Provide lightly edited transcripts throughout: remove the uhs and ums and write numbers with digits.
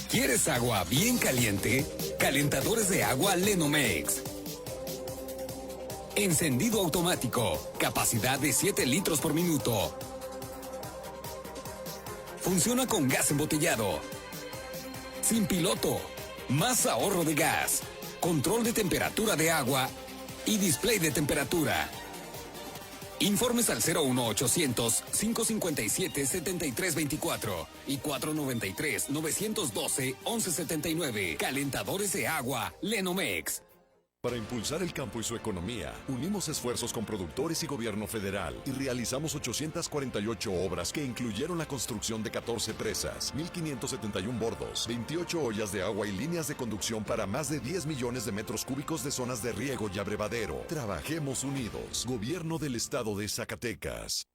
¿Quieres agua bien caliente? Calentadores de agua Lenomex. Encendido automático. Capacidad de 7 litros por minuto. Funciona con gas embotellado. Sin piloto. Más ahorro de gas. Control de temperatura de agua y display de temperatura. Informes al 01800-557-7324 y 493-912-1179. Calentadores de agua Lenomex. Para impulsar el campo y su economía, unimos esfuerzos con productores y gobierno federal y realizamos 848 obras que incluyeron la construcción de 14 presas, 1,571 bordos, 28 ollas de agua y líneas de conducción para más de 10 millones de metros cúbicos de zonas de riego y abrevadero. Trabajemos unidos. Gobierno del Estado de Zacatecas.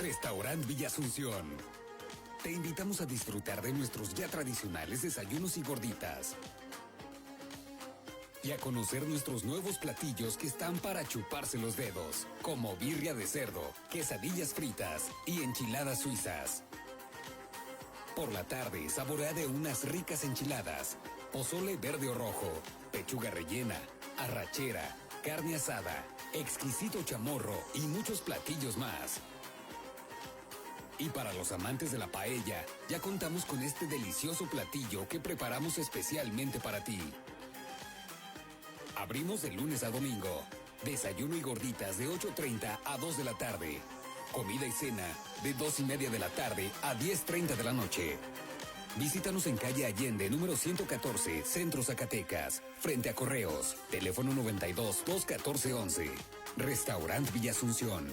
Restaurant Villa Asunción. Te invitamos a disfrutar de nuestros ya tradicionales desayunos y gorditas. Y a conocer nuestros nuevos platillos que están para chuparse los dedos, como birria de cerdo, quesadillas fritas y enchiladas suizas. Por la tarde, saborea de unas ricas enchiladas, pozole verde o rojo, pechuga rellena, arrachera, carne asada, exquisito chamorro y muchos platillos más. Y para los amantes de la paella, ya contamos con este delicioso platillo que preparamos especialmente para ti. Abrimos de lunes a domingo. Desayuno y gorditas de 8:30 a 2 de la tarde. Comida y cena de 2:30 de la tarde a 10:30 de la noche. Visítanos en calle Allende, número 114, Centro Zacatecas, frente a Correos. Teléfono 92-214-11. Restaurant Villa Asunción.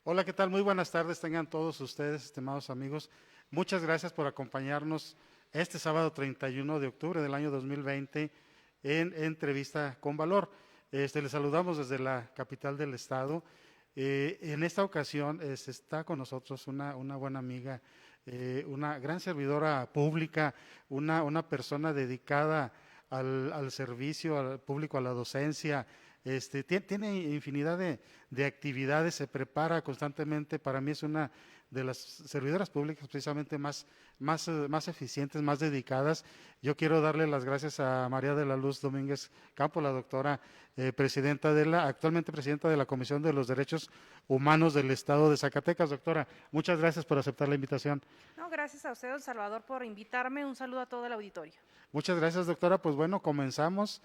Hola, ¿qué tal? Muy buenas tardes tengan todos ustedes, estimados amigos. Muchas gracias por acompañarnos este sábado 31 de octubre del año 2020 en Entrevista con Valor. Les saludamos desde la capital del estado. En esta ocasión está con nosotros una buena amiga, una gran servidora pública, una persona dedicada al servicio al público, a la docencia. Tiene infinidad de actividades, se prepara constantemente. Para mí es una de las servidoras públicas precisamente más eficientes, más dedicadas. Yo quiero darle las gracias a María de la Luz Domínguez Campo, la doctora actualmente presidenta de la Comisión de los Derechos Humanos del Estado de Zacatecas. Doctora, muchas gracias por aceptar la invitación. No, gracias a usted, don Salvador, por invitarme. Un saludo a todo el auditorio. Muchas gracias, doctora. Pues bueno, comenzamos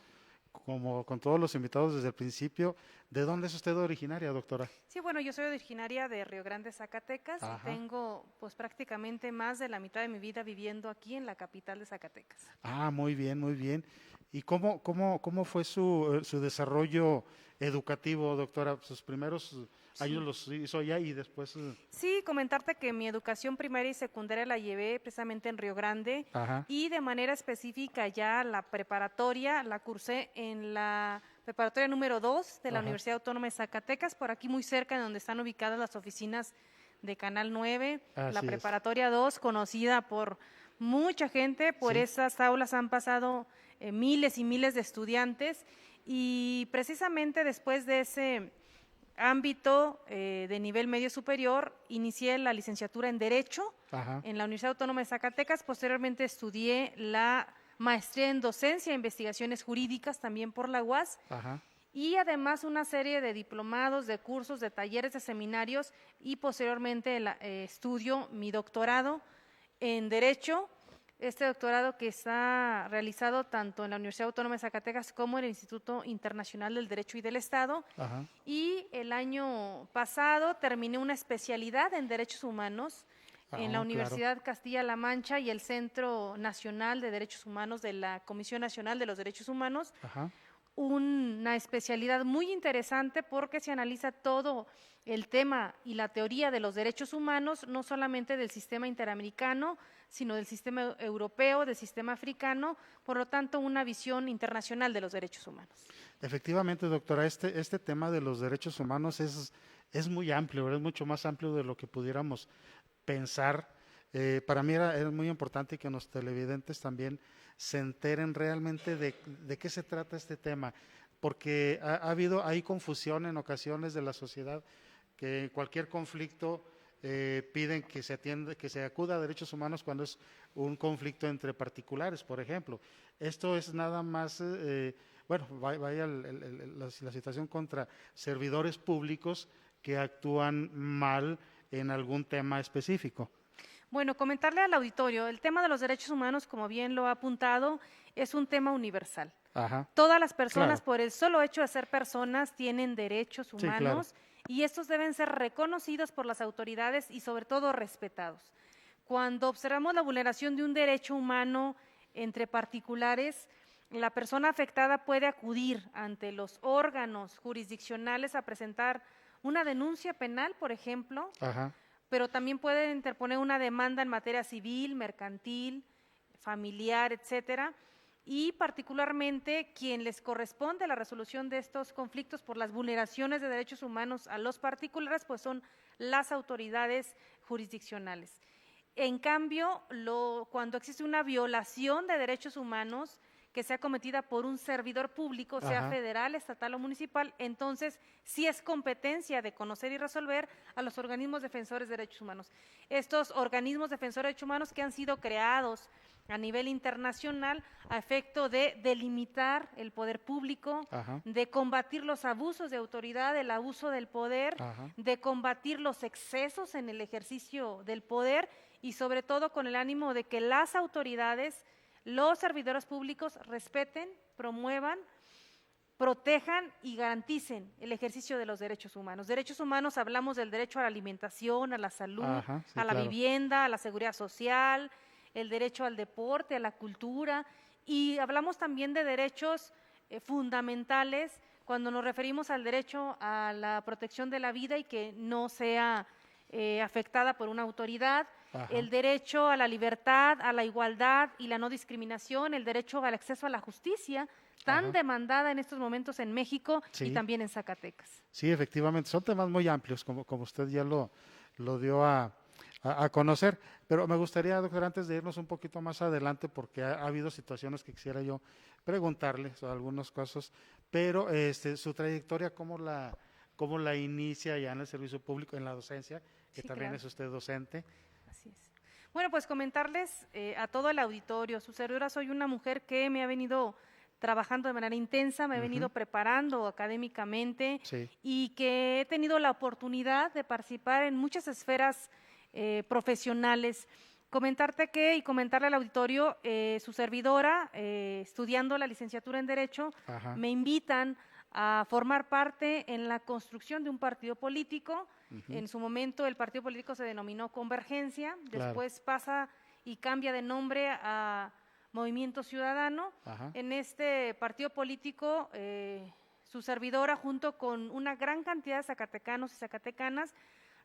como con todos los invitados desde el principio. ¿De dónde es usted originaria, doctora? Sí, bueno, yo soy originaria de Río Grande, Zacatecas. Ajá. Y tengo pues prácticamente más de la mitad de mi vida viviendo aquí en la capital de Zacatecas. Ah, muy bien, muy bien. ¿Y cómo fue su desarrollo educativo, doctora? Sus primeros años los hizo allá y después… Sí, comentarte que mi educación primaria y secundaria la llevé precisamente en Río Grande. Ajá. Y de manera específica ya la preparatoria la cursé en la preparatoria número 2 de la Ajá. Universidad Autónoma de Zacatecas, por aquí muy cerca de donde están ubicadas las oficinas de Canal 9, Así la es. preparatoria 2, conocida por mucha gente. Por Sí. esas aulas han pasado miles y miles de estudiantes, y precisamente después de ese ámbito de nivel medio superior inicié la licenciatura en Derecho. Ajá. En la Universidad Autónoma de Zacatecas. Posteriormente estudié la maestría en Docencia e Investigaciones Jurídicas también por la UAS. Ajá. Y además una serie de diplomados, de cursos, de talleres, de seminarios, y posteriormente estudio mi doctorado en Derecho este doctorado que está realizado tanto en la Universidad Autónoma de Zacatecas como en el Instituto Internacional del Derecho y del Estado. Ajá. Y el año pasado terminé una especialidad en Derechos Humanos en la Universidad Castilla-La Mancha y el Centro Nacional de Derechos Humanos de la Comisión Nacional de los Derechos Humanos. Ajá. Una especialidad muy interesante porque se analiza todo el tema y la teoría de los derechos humanos, no solamente del sistema interamericano, sino del sistema europeo, del sistema africano, por lo tanto, una visión internacional de los derechos humanos. Efectivamente, doctora, este tema de los derechos humanos es muy amplio, es mucho más amplio de lo que pudiéramos pensar. Para mí es muy importante que los televidentes también se enteren realmente de qué se trata este tema, porque hay confusión en ocasiones de la sociedad, que cualquier conflicto piden que se acuda a derechos humanos cuando es un conflicto entre particulares, por ejemplo. Esto es nada más, vaya la situación contra servidores públicos que actúan mal en algún tema específico. Bueno, comentarle al auditorio, el tema de los derechos humanos, como bien lo ha apuntado, es un tema universal. Ajá. Todas las personas, Claro. por el solo hecho de ser personas, tienen derechos Sí, claro. humanos y estos deben ser reconocidos por las autoridades y sobre todo respetados. Cuando observamos la vulneración de un derecho humano entre particulares, la persona afectada puede acudir ante los órganos jurisdiccionales a presentar una denuncia penal, por ejemplo, Ajá. pero también puede interponer una demanda en materia civil, mercantil, familiar, etcétera, y particularmente quien les corresponde la resolución de estos conflictos por las vulneraciones de derechos humanos a los particulares, pues son las autoridades jurisdiccionales. En cambio, cuando existe una violación de derechos humanos que sea cometida por un servidor público, sea Ajá. federal, estatal o municipal, entonces sí es competencia de conocer y resolver a los organismos defensores de derechos humanos. Estos organismos defensores de derechos humanos que han sido creados a nivel internacional a efecto de delimitar el poder público, Ajá. de combatir los abusos de autoridad, el abuso del poder, Ajá. de combatir los excesos en el ejercicio del poder y sobre todo con el ánimo de que las autoridades, los servidores públicos respeten, promuevan, protejan y garanticen el ejercicio de los derechos humanos. Derechos humanos, hablamos del derecho a la alimentación, a la salud, Ajá, sí, a la claro. vivienda, a la seguridad social, el derecho al deporte, a la cultura, y hablamos también de derechos fundamentales cuando nos referimos al derecho a la protección de la vida y que no sea afectada por una autoridad, Ajá. el derecho a la libertad, a la igualdad y la no discriminación, el derecho al acceso a la justicia, tan Ajá. demandada en estos momentos en México Sí. y también en Zacatecas. Sí, efectivamente, son temas muy amplios, como usted ya lo dio a conocer, pero me gustaría, doctor, antes de irnos un poquito más adelante, porque ha habido situaciones que quisiera yo preguntarle sobre algunos casos, pero su trayectoria, ¿cómo la inicia ya en el servicio público, en la docencia, que Sí, también claro. es usted docente? Así es. Bueno, pues comentarles a todo el auditorio, su servidora soy una mujer que me ha venido trabajando de manera intensa, me he venido preparando académicamente Sí. y que he tenido la oportunidad de participar en muchas esferas profesionales. Comentarle al auditorio, su servidora, estudiando la licenciatura en Derecho, Ajá. me invitan a formar parte en la construcción de un partido político. En su momento el partido político se denominó Convergencia, Claro. después pasa y cambia de nombre a Movimiento Ciudadano. Ajá. En este partido político, su servidora, junto con una gran cantidad de zacatecanos y zacatecanas,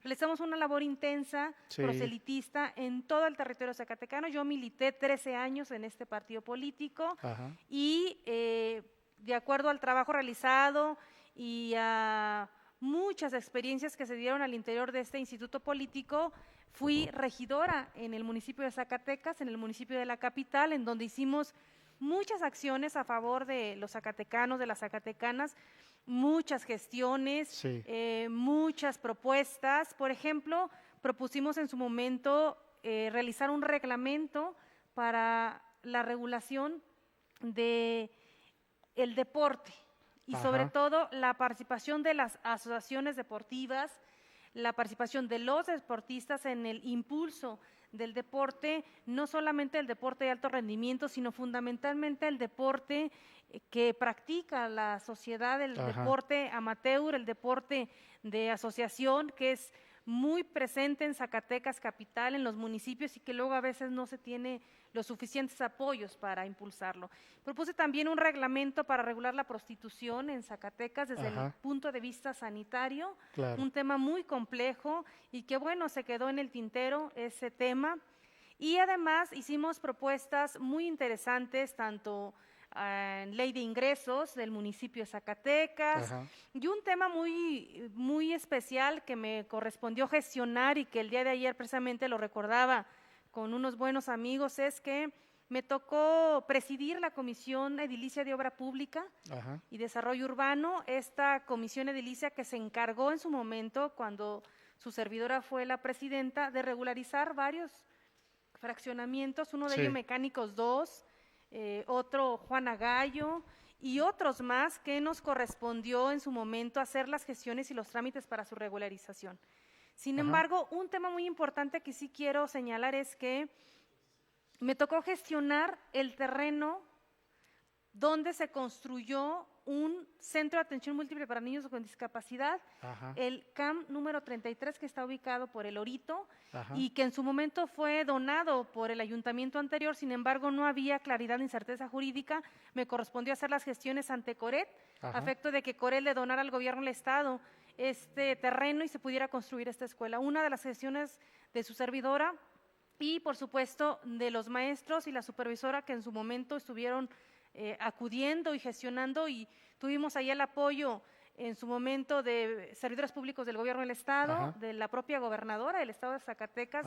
realizamos una labor intensa, Sí. proselitista, en todo el territorio zacatecano. Yo milité 13 años en este partido político Ajá. y de acuerdo al trabajo realizado y a muchas experiencias que se dieron al interior de este instituto político, fui regidora en el municipio de Zacatecas, en el municipio de la capital, en donde hicimos muchas acciones a favor de los zacatecanos, de las zacatecanas, muchas gestiones, Sí. muchas propuestas. Por ejemplo, propusimos en su momento realizar un reglamento para la regulación de el deporte y Ajá. sobre todo la participación de las asociaciones deportivas, la participación de los deportistas en el impulso del deporte, no solamente el deporte de alto rendimiento, sino fundamentalmente el deporte que practica la sociedad, el deporte amateur, el deporte de asociación, que es muy presente en Zacatecas capital, en los municipios, y que luego a veces no se tiene los suficientes apoyos para impulsarlo. Propuse también un reglamento para regular la prostitución en Zacatecas desde el punto de vista sanitario, un tema muy complejo y que bueno, se quedó en el tintero ese tema. Y además hicimos propuestas muy interesantes, tanto en ley de ingresos del municipio de Zacatecas, y un tema muy especial que me correspondió gestionar y que el día de ayer precisamente lo recordaba con unos buenos amigos, es que me tocó presidir la Comisión Edilicia de Obra Pública y Desarrollo Urbano, esta comisión edilicia que se encargó en su momento, cuando su servidora fue la presidenta, de regularizar varios fraccionamientos, uno de ellos Mecánicos 2, otro Juana Gallo y otros más, que nos correspondió en su momento hacer las gestiones y los trámites para su regularización. Sin embargo, un tema muy importante que sí quiero señalar es que me tocó gestionar el terreno donde se construyó un centro de atención múltiple para niños con discapacidad, el CAM número 33, que está ubicado por El Orito, y que en su momento fue donado por el ayuntamiento anterior. Sin embargo, no había claridad ni certeza jurídica. Me correspondió hacer las gestiones ante Coret, a efecto de que Coret le donara al gobierno del estado este terreno y se pudiera construir esta escuela. Una de las gestiones de su servidora y, por supuesto, de los maestros y la supervisora que en su momento estuvieron acudiendo y gestionando, y tuvimos ahí el apoyo en su momento de servidores públicos del gobierno del estado, de la propia gobernadora del estado de Zacatecas,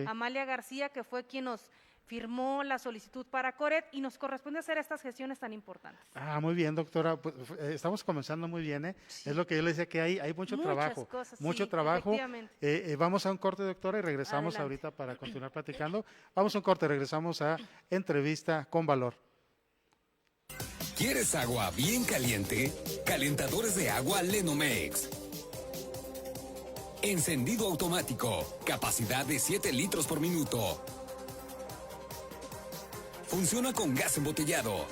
Amalia García, que fue quien nos firmó la solicitud para Coret, y nos corresponde hacer estas gestiones tan importantes. Muy bien, doctora, pues, estamos comenzando muy bien, es lo que yo le decía, que hay mucho trabajo, mucho trabajo. Vamos a un corte, doctora, y regresamos ahorita para continuar platicando. Vamos a un corte, regresamos a Entrevista con Valor. ¿Quieres agua bien caliente? Calentadores de agua Lenomex. Encendido automático, capacidad de 7 litros por minuto. Funciona con gas embotellado.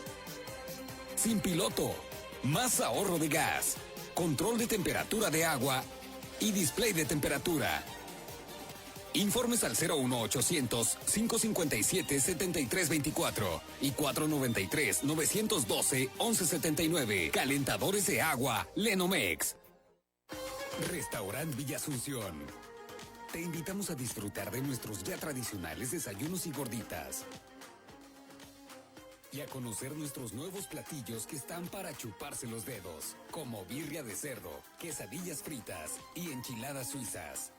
Sin piloto, más ahorro de gas, control de temperatura de agua y display de temperatura. Informes al 01800-557-7324 y 493-912-1179. Calentadores de agua Lenomex. Restaurant Villa Asunción. Te invitamos a disfrutar de nuestros ya tradicionales desayunos y gorditas. Y a conocer nuestros nuevos platillos que están para chuparse los dedos, como birria de cerdo, quesadillas fritas y enchiladas suizas.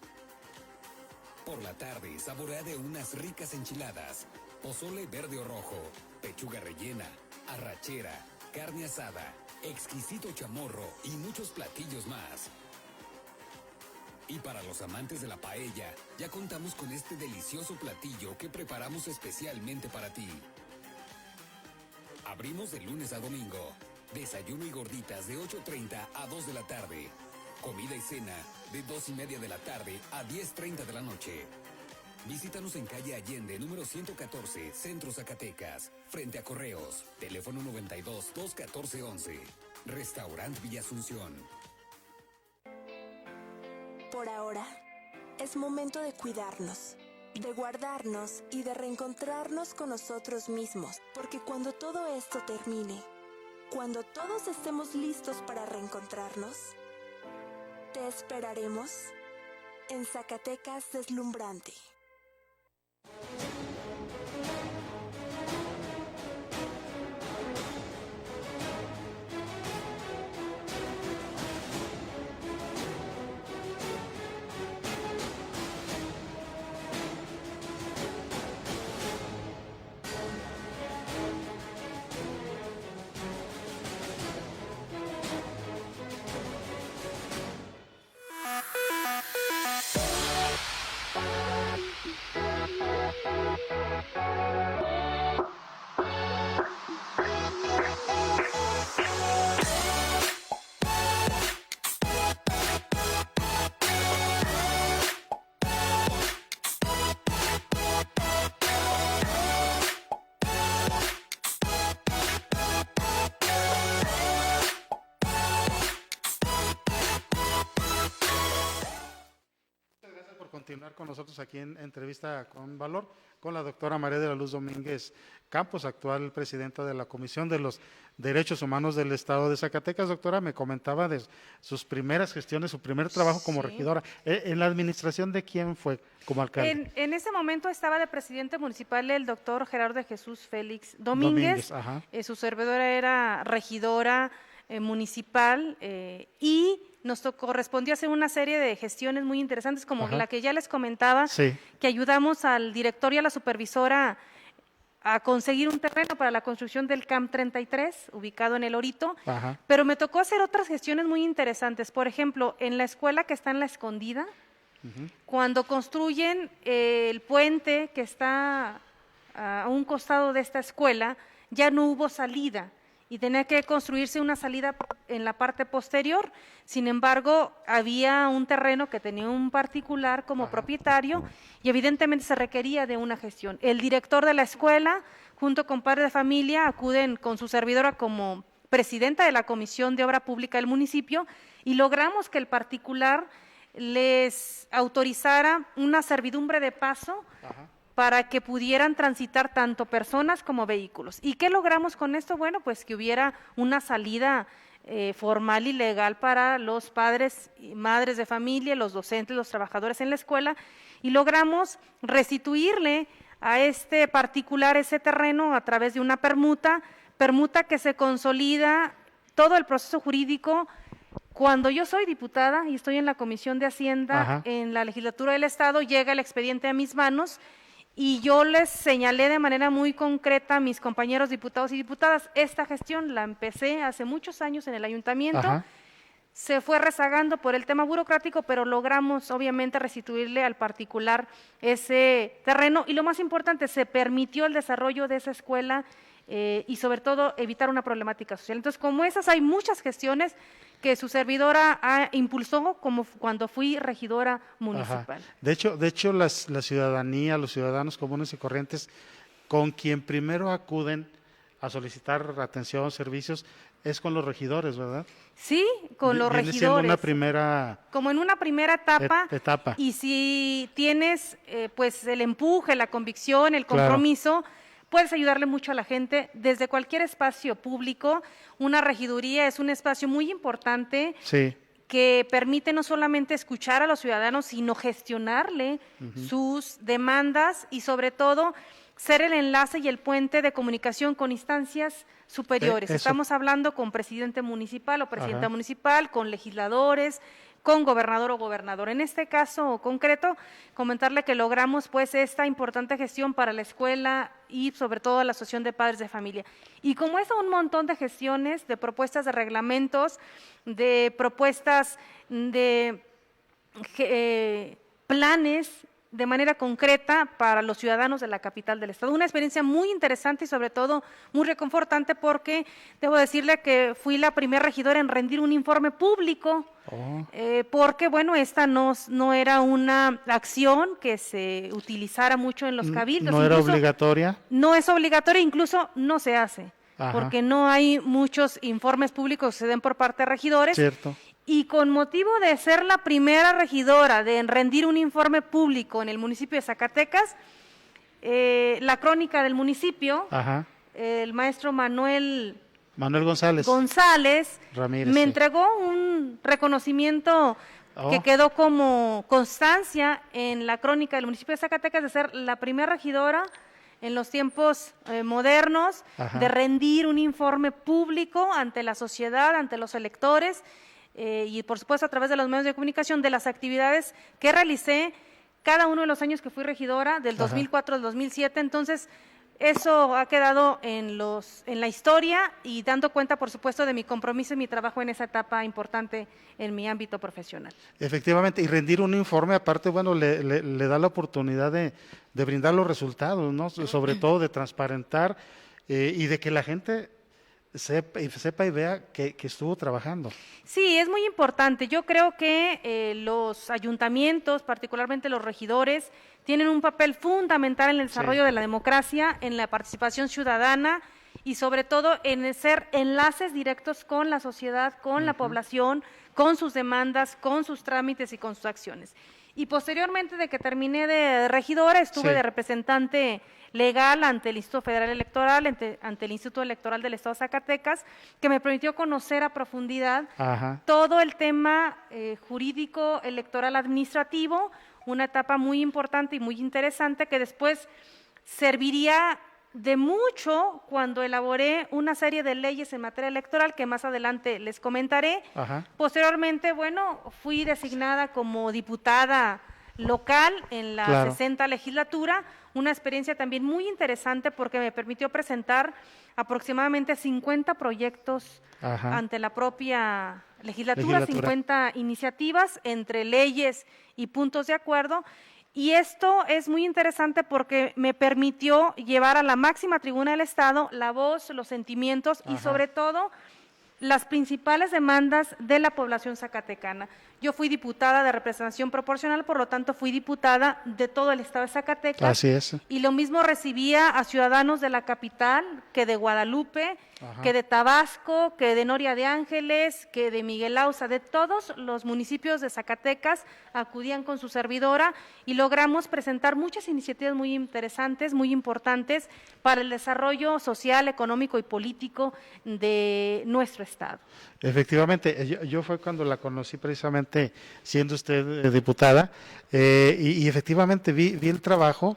Por la tarde, saborea de unas ricas enchiladas, pozole verde o rojo, pechuga rellena, arrachera, carne asada, exquisito chamorro y muchos platillos más. Y para los amantes de la paella, ya contamos con este delicioso platillo que preparamos especialmente para ti. Abrimos de lunes a domingo. Desayuno y gorditas de 8:30 a 2 de la tarde. Comida y cena de 2:30 de la tarde a 10:30 de la noche. Visítanos en calle Allende, número 114, Centro Zacatecas, frente a Correos. Teléfono 92-214-11. Restaurant Villa Asunción. Por ahora, es momento de cuidarnos, de guardarnos y de reencontrarnos con nosotros mismos, porque cuando todo esto termine, cuando todos estemos listos para reencontrarnos, te esperaremos en Zacatecas Deslumbrante. continuar con nosotros aquí en Entrevista con Valor con la doctora María de la Luz Domínguez Campos, actual presidenta de la Comisión de los Derechos Humanos del Estado de Zacatecas. Doctora, me comentaba de sus primeras gestiones, su primer trabajo como Sí. regidora. ¿En la administración de quién fue como alcalde? En ese momento estaba de presidente municipal el doctor Gerardo de Jesús Félix Domínguez. Ajá. Su servidora era regidora municipal y nos correspondió hacer una serie de gestiones muy interesantes, como Ajá. la que ya les comentaba, Sí. que ayudamos al director y a la supervisora a conseguir un terreno para la construcción del CAMP 33, ubicado en El Orito, Ajá. pero me tocó hacer otras gestiones muy interesantes. Por ejemplo, en la escuela que está en La Escondida, cuando construyen el puente que está a un costado de esta escuela, ya no hubo salida y tenía que construirse una salida en la parte posterior. Sin embargo, había un terreno que tenía un particular como propietario y evidentemente se requería de una gestión. El director de la escuela, junto con padres de familia, acuden con su servidora como presidenta de la Comisión de Obra Pública del municipio y logramos que el particular les autorizara una servidumbre de paso para que pudieran transitar tanto personas como vehículos. ¿Y qué logramos con esto? Bueno, pues que hubiera una salida formal y legal para los padres y madres de familia, los docentes, los trabajadores en la escuela, y logramos restituirle a este particular ese terreno a través de una permuta que se consolida todo el proceso jurídico. Cuando yo soy diputada y estoy en la Comisión de Hacienda, en la legislatura del Estado, llega el expediente a mis manos y yo les señalé de manera muy concreta a mis compañeros diputados y diputadas, esta gestión la empecé hace muchos años en el ayuntamiento, se fue rezagando por el tema burocrático, pero logramos obviamente restituirle al particular ese terreno y lo más importante, se permitió el desarrollo de esa escuela y sobre todo evitar una problemática social. Entonces, como esas hay muchas gestiones que su servidora impulsó como cuando fui regidora municipal. De hecho la ciudadanía, los ciudadanos comunes y corrientes, con quien primero acuden a solicitar atención, servicios, es con los regidores, ¿verdad? Sí, con los Viene siendo regidores. una primera como en una primera etapa. etapa. Y si tienes pues el empuje, la convicción, el compromiso, puedes ayudarle mucho a la gente desde cualquier espacio público. Una regiduría es un espacio muy importante que permite no solamente escuchar a los ciudadanos, sino gestionarle sus demandas y sobre todo ser el enlace y el puente de comunicación con instancias superiores. Estamos hablando con presidente municipal o presidenta municipal, con legisladores, con gobernador o gobernador. En este caso concreto, comentarle que logramos pues esta importante gestión para la escuela y sobre todo la asociación de padres de familia. Y como es un montón de gestiones, de propuestas de reglamentos, de propuestas de planes de manera concreta para los ciudadanos de la capital del estado. Una experiencia muy interesante y sobre todo muy reconfortante porque debo decirle que fui la primera regidora en rendir un informe público porque bueno, esta no era una acción que se utilizara mucho en los cabildos. ¿No era obligatoria? No es obligatoria, incluso no se hace, porque no hay muchos informes públicos que se den por parte de regidores. Cierto. Y con motivo de ser la primera regidora de rendir un informe público en el municipio de Zacatecas, la crónica del municipio, el maestro Manuel González Ramírez, me entregó un reconocimiento que quedó como constancia en la crónica del municipio de Zacatecas de ser la primera regidora en los tiempos modernos de rendir un informe público ante la sociedad, ante los electores, y por supuesto a través de los medios de comunicación de las actividades que realicé cada uno de los años que fui regidora, del 2004 al 2007. Entonces, eso ha quedado en la historia y dando cuenta, por supuesto, de mi compromiso y mi trabajo en esa etapa importante en mi ámbito profesional. Efectivamente, y rendir un informe, aparte, bueno, le da la oportunidad de brindar los resultados, ¿no? Sobre todo de transparentar y de que la gente sepa y vea que estuvo trabajando. Sí, es muy importante. Yo creo que los ayuntamientos, particularmente los regidores, tienen un papel fundamental en el desarrollo de la democracia, en la participación ciudadana y sobre todo en ser enlaces directos con la sociedad, con la población, con sus demandas, con sus trámites y con sus acciones. Y posteriormente de que terminé de regidora, estuve Sí. de representante legal ante el Instituto Federal Electoral, ante el Instituto Electoral del Estado de Zacatecas, que me permitió conocer a profundidad Ajá. todo el tema jurídico electoral administrativo, una etapa muy importante y muy interesante que después serviría de mucho cuando elaboré una serie de leyes en materia electoral que más adelante les comentaré. Ajá. Posteriormente, bueno, fui designada como diputada local en la Claro. 60 legislatura, una experiencia también muy interesante porque me permitió presentar aproximadamente 50 proyectos Ajá. ante la propia legislatura, 50 iniciativas entre leyes y puntos de acuerdo. Y esto es muy interesante porque me permitió llevar a la máxima tribuna del Estado la voz, los sentimientos y Ajá. sobre todo las principales demandas de la población zacatecana. Yo fui diputada de representación proporcional, por lo tanto fui diputada de todo el Estado de Zacatecas. Así es. Y lo mismo recibía a ciudadanos de la capital, que de Guadalupe, Ajá. que de Tabasco, que de Noria de Ángeles, que de Miguel Auza, de todos los municipios de Zacatecas acudían con su servidora y logramos presentar muchas iniciativas muy interesantes, muy importantes para el desarrollo social, económico y político de nuestro Estado. Efectivamente, yo fue cuando la conocí precisamente siendo usted diputada y efectivamente vi el trabajo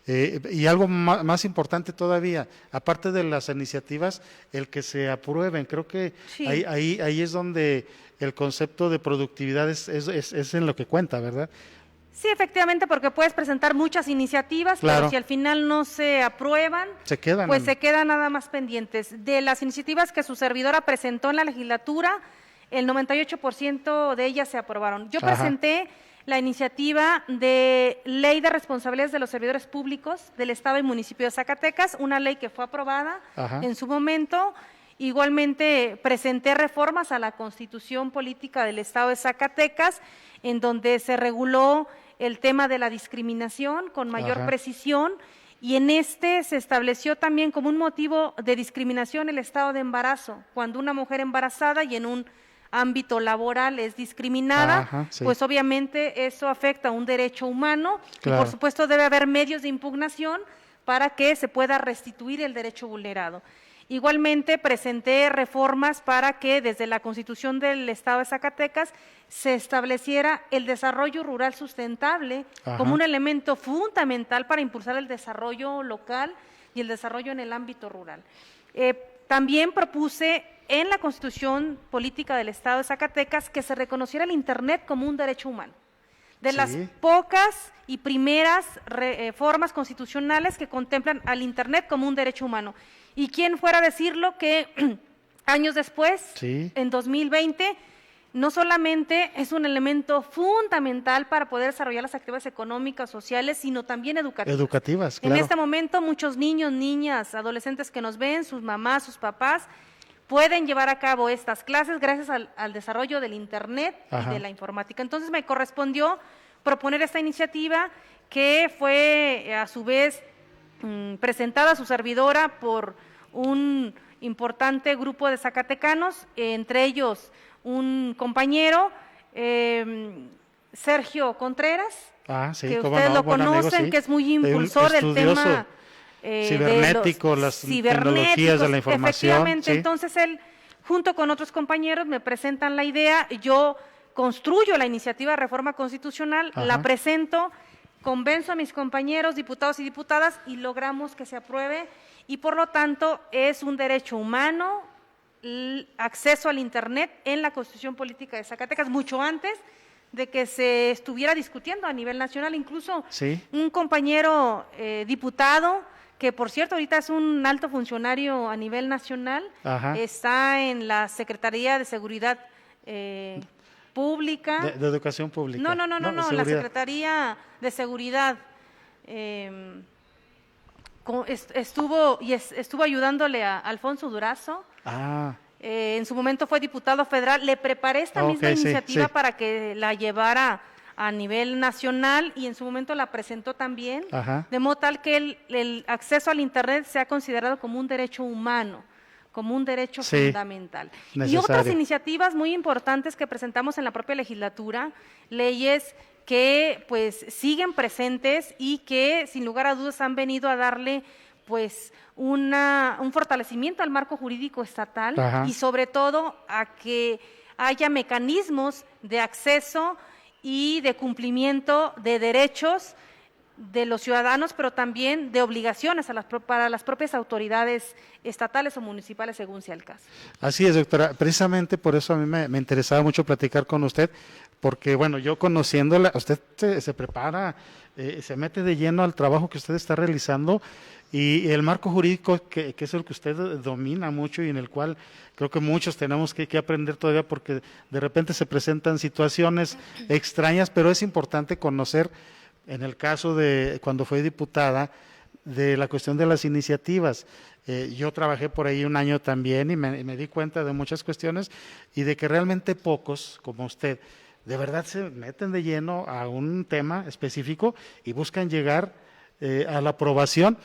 y algo más importante todavía, aparte de las iniciativas, el que se aprueben. Creo que Sí. ahí es donde el concepto de productividad es en lo que cuenta, ¿verdad? Sí, efectivamente, porque puedes presentar muchas iniciativas, Claro. pero si al final no se aprueban, Se quedan. pues se quedan nada más pendientes. De las iniciativas que su servidora presentó en la legislatura, el 98% de ellas se aprobaron. Yo Ajá. presenté la iniciativa de Ley de Responsabilidades de los Servidores Públicos del Estado y Municipio de Zacatecas, una ley que fue aprobada Ajá. en su momento. Igualmente presenté reformas a la Constitución Política del Estado de Zacatecas, en donde se reguló el tema de la discriminación con mayor Ajá. precisión, y en este se estableció también como un motivo de discriminación el estado de embarazo, cuando una mujer embarazada y en un ámbito laboral es discriminada, Ajá, sí. pues obviamente eso afecta a un derecho humano y Claro. por supuesto debe haber medios de impugnación para que se pueda restituir el derecho vulnerado. Igualmente presenté reformas para que desde la Constitución del Estado de Zacatecas se estableciera el desarrollo rural sustentable Ajá. como un elemento fundamental para impulsar el desarrollo local y el desarrollo en el ámbito rural. También propuse en la Constitución Política del Estado de Zacatecas que se reconociera el Internet como un derecho humano. De Sí. las pocas y primeras reformas constitucionales que contemplan al Internet como un derecho humano. Y quién fuera a decirlo que años después, Sí. en 2020, no solamente es un elemento fundamental para poder desarrollar las actividades económicas, sociales, sino también educativas. Educativas, claro. En este momento, muchos niños, niñas, adolescentes que nos ven, sus mamás, sus papás, pueden llevar a cabo estas clases gracias al desarrollo del Internet Ajá. y de la informática. Entonces me correspondió proponer esta iniciativa que fue a su vez presentada a su servidora por un importante grupo de zacatecanos, entre ellos un compañero, Sergio Contreras, Ah, sí, que cómo ustedes no, lo buen amigo, conocen, sí. que es muy Un impulsor del estudioso tema cibernético, las tecnologías de la información. Efectivamente, Sí. entonces él, junto con otros compañeros, me presentan la idea, yo construyo la iniciativa de reforma constitucional, Ajá. la presento, convenzo a mis compañeros, diputados y diputadas, y logramos que se apruebe, y por lo tanto es un derecho humano el acceso al Internet en la Constitución Política de Zacatecas, mucho antes de que se estuviera discutiendo a nivel nacional. Incluso Sí. un compañero diputado, que por cierto ahorita es un alto funcionario a nivel nacional, Ajá. está en la Secretaría de Seguridad Pública. De educación pública. No, de la seguridad. Secretaría de Seguridad estuvo ayudándole a Alfonso Durazo. Ah, En su momento fue diputado federal. Le preparé esta misma Ok, sí, iniciativa sí. para que la llevara a nivel nacional y en su momento la presentó también, Ajá. de modo tal que el acceso al Internet sea considerado como un derecho humano, como un derecho Sí, fundamental. Y necesario. otras iniciativas muy importantes que presentamos en la propia legislatura, leyes que pues siguen presentes y que sin lugar a dudas han venido a darle pues un fortalecimiento al marco jurídico estatal. Ajá. Y sobre todo a que haya mecanismos de acceso y de cumplimiento de derechos de los ciudadanos, pero también de obligaciones para las propias autoridades estatales o municipales, según sea el caso. Así es, doctora. Precisamente por eso a mí me interesaba mucho platicar con usted, porque bueno, yo conociéndola, usted se prepara, se mete de lleno al trabajo que usted está realizando, y el marco jurídico que es el que usted domina mucho y en el cual creo que muchos tenemos que aprender todavía, porque de repente se presentan situaciones extrañas, pero es importante conocer, en el caso de cuando fue diputada, de la cuestión de las iniciativas. Yo trabajé por ahí un año también y me di cuenta de muchas cuestiones y de que realmente pocos, como usted, de verdad se meten de lleno a un tema específico y buscan llegar a la aprobación.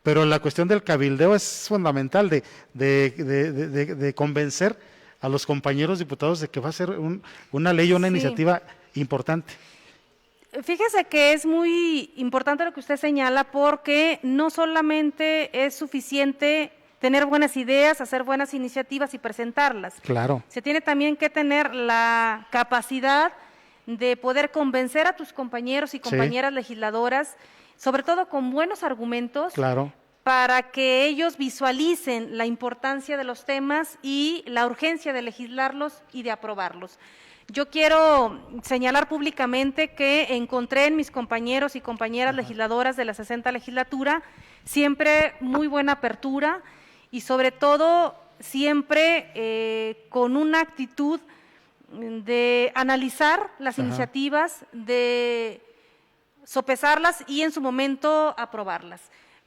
Pero la cuestión del cabildeo es fundamental, de convencer a los compañeros diputados de que va a ser una ley o una iniciativa importante. Fíjese que es muy importante lo que usted señala, porque no solamente es suficiente tener buenas ideas, hacer buenas iniciativas y presentarlas. Claro. Se tiene también que tener la capacidad de poder convencer a tus compañeros y compañeras legisladoras, sobre todo con buenos argumentos, claro, para que ellos visualicen la importancia de los temas y la urgencia de legislarlos y de aprobarlos. Yo quiero señalar públicamente que encontré en mis compañeros y compañeras legisladoras de la 60 legislatura siempre muy buena apertura y sobre todo siempre con una actitud de analizar las iniciativas, de sopesarlas y en su momento aprobarlas.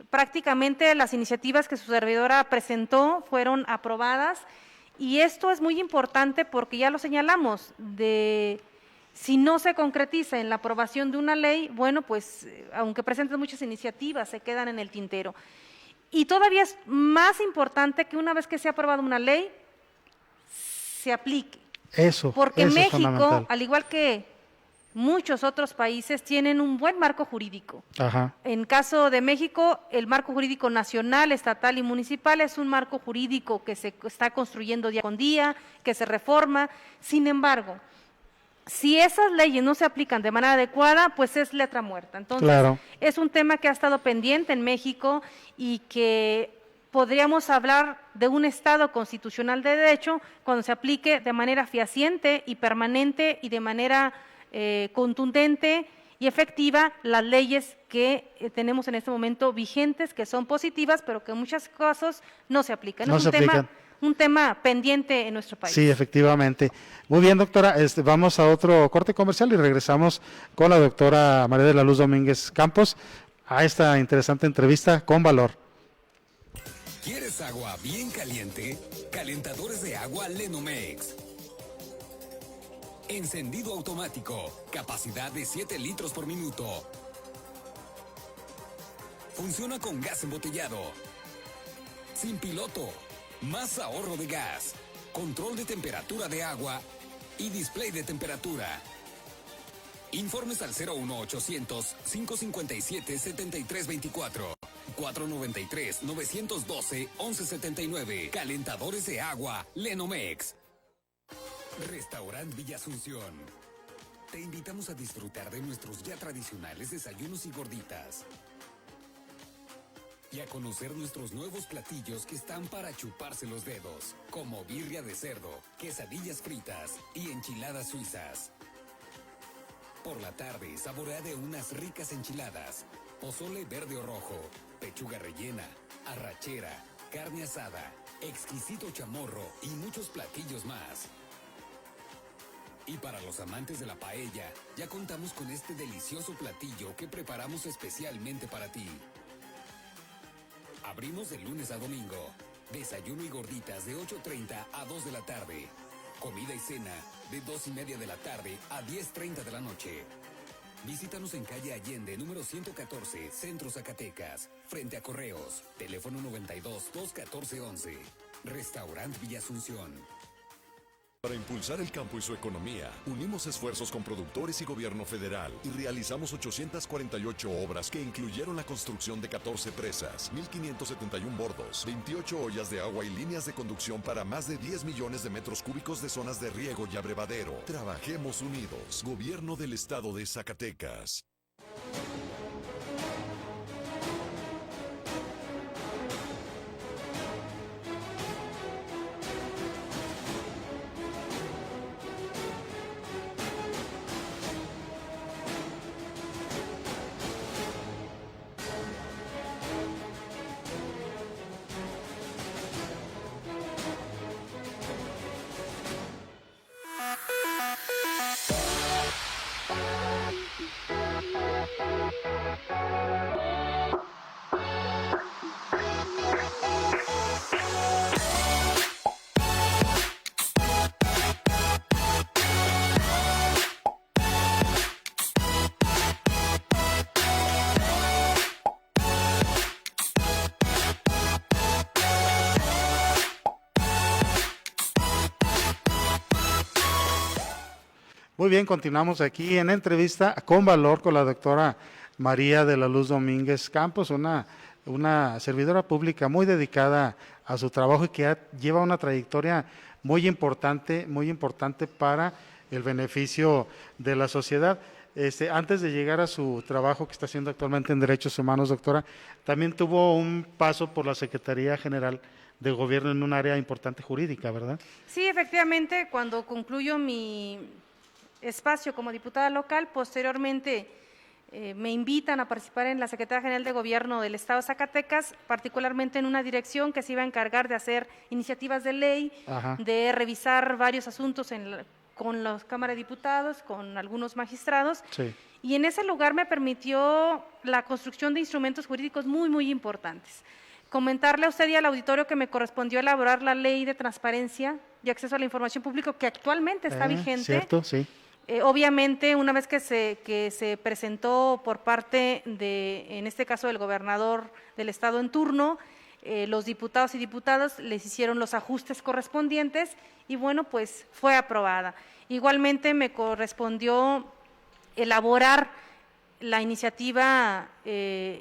Prácticamente las iniciativas que su servidora presentó fueron aprobadas. Y esto es muy importante porque ya lo señalamos, si no se concretiza en la aprobación de una ley, bueno, pues aunque presenten muchas iniciativas, se quedan en el tintero. Y todavía es más importante que una vez que se ha aprobado una ley, se aplique. Porque México, al igual que muchos otros países, tienen un buen marco jurídico. Ajá. En caso de México, el marco jurídico nacional, estatal y municipal es un marco jurídico que se está construyendo día con día, que se reforma. Sin embargo, si esas leyes no se aplican de manera adecuada, pues es letra muerta. Entonces, es un tema que ha estado pendiente en México y que podríamos hablar de un Estado constitucional de derecho cuando se aplique de manera fehaciente y permanente y de manera contundente y efectiva las leyes que tenemos en este momento vigentes, que son positivas, pero que en muchos casos no se aplican. Es un tema pendiente en nuestro país. Sí, efectivamente. Muy bien, doctora. Vamos a otro corte comercial y regresamos con la doctora María de la Luz Domínguez Campos a esta interesante entrevista con valor. ¿Quieres agua bien caliente? Calentadores de agua Lenomex. Encendido automático, capacidad de 7 litros por minuto. Funciona con gas embotellado. Sin piloto, más ahorro de gas, control de temperatura de agua y display de temperatura. Informes al 01800 557 7324. 493 912 1179. Calentadores de agua Lenomex. Restaurant Villa Asunción. Te invitamos a disfrutar de nuestros ya tradicionales desayunos y gorditas. Y a conocer nuestros nuevos platillos que están para chuparse los dedos, como birria de cerdo, quesadillas fritas y enchiladas suizas. Por la tarde, saborea de unas ricas enchiladas, pozole verde o rojo, pechuga rellena, arrachera, carne asada, exquisito chamorro y muchos platillos más. Y para los amantes de la paella, ya contamos con este delicioso platillo que preparamos especialmente para ti. Abrimos de lunes a domingo. Desayuno y gorditas de 8:30 a 2 de la tarde. Comida y cena de 2:30 de la tarde a 10:30 de la noche. Visítanos en calle Allende, número 114, Centro Zacatecas, frente a Correos. Teléfono 92 214 11. Restaurant Villa Asunción. Para impulsar el campo y su economía, unimos esfuerzos con productores y gobierno federal y realizamos 848 obras que incluyeron la construcción de 14 presas, 1.571 bordos, 28 ollas de agua y líneas de conducción para más de 10 millones de metros cúbicos de zonas de riego y abrevadero. Trabajemos unidos. Gobierno del Estado de Zacatecas. Muy bien, continuamos aquí en entrevista con valor con la doctora María de la Luz Domínguez Campos, una servidora pública muy dedicada a su trabajo y que lleva una trayectoria muy importante para el beneficio de la sociedad. Antes de llegar a su trabajo que está haciendo actualmente en Derechos Humanos, doctora, también tuvo un paso por la Secretaría General de Gobierno en un área importante jurídica, ¿verdad? Sí, efectivamente, cuando concluyo mi espacio como diputada local, posteriormente me invitan a participar en la Secretaría General de Gobierno del Estado de Zacatecas, particularmente en una dirección que se iba a encargar de hacer iniciativas de ley, de revisar varios asuntos con la Cámara de Diputados, con algunos magistrados, Sí. Y en ese lugar me permitió la construcción de instrumentos jurídicos muy, muy importantes. Comentarle a usted y al auditorio que me correspondió elaborar la Ley de Transparencia y Acceso a la Información Pública, que actualmente está vigente. Cierto, sí. Obviamente, una vez que se presentó por parte en este caso, del gobernador del estado en turno, los diputados y diputadas les hicieron los ajustes correspondientes y bueno, pues fue aprobada. Igualmente me correspondió elaborar la iniciativa de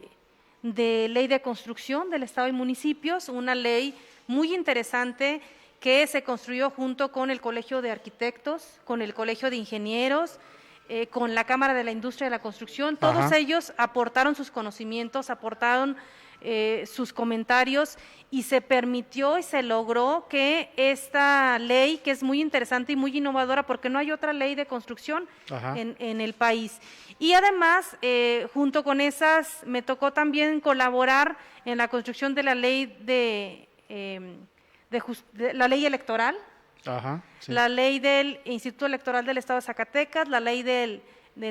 ley de construcción del estado y municipios, una ley muy interesante que se construyó junto con el Colegio de Arquitectos, con el Colegio de Ingenieros, con la Cámara de la Industria de la Construcción. Todos ellos aportaron sus conocimientos, aportaron sus comentarios y se permitió y se logró que esta ley, que es muy interesante y muy innovadora porque no hay otra ley de construcción en el país. Y además, junto con esas, me tocó también colaborar en la construcción de la ley la ley electoral, la ley del Instituto Electoral del Estado de Zacatecas, la ley del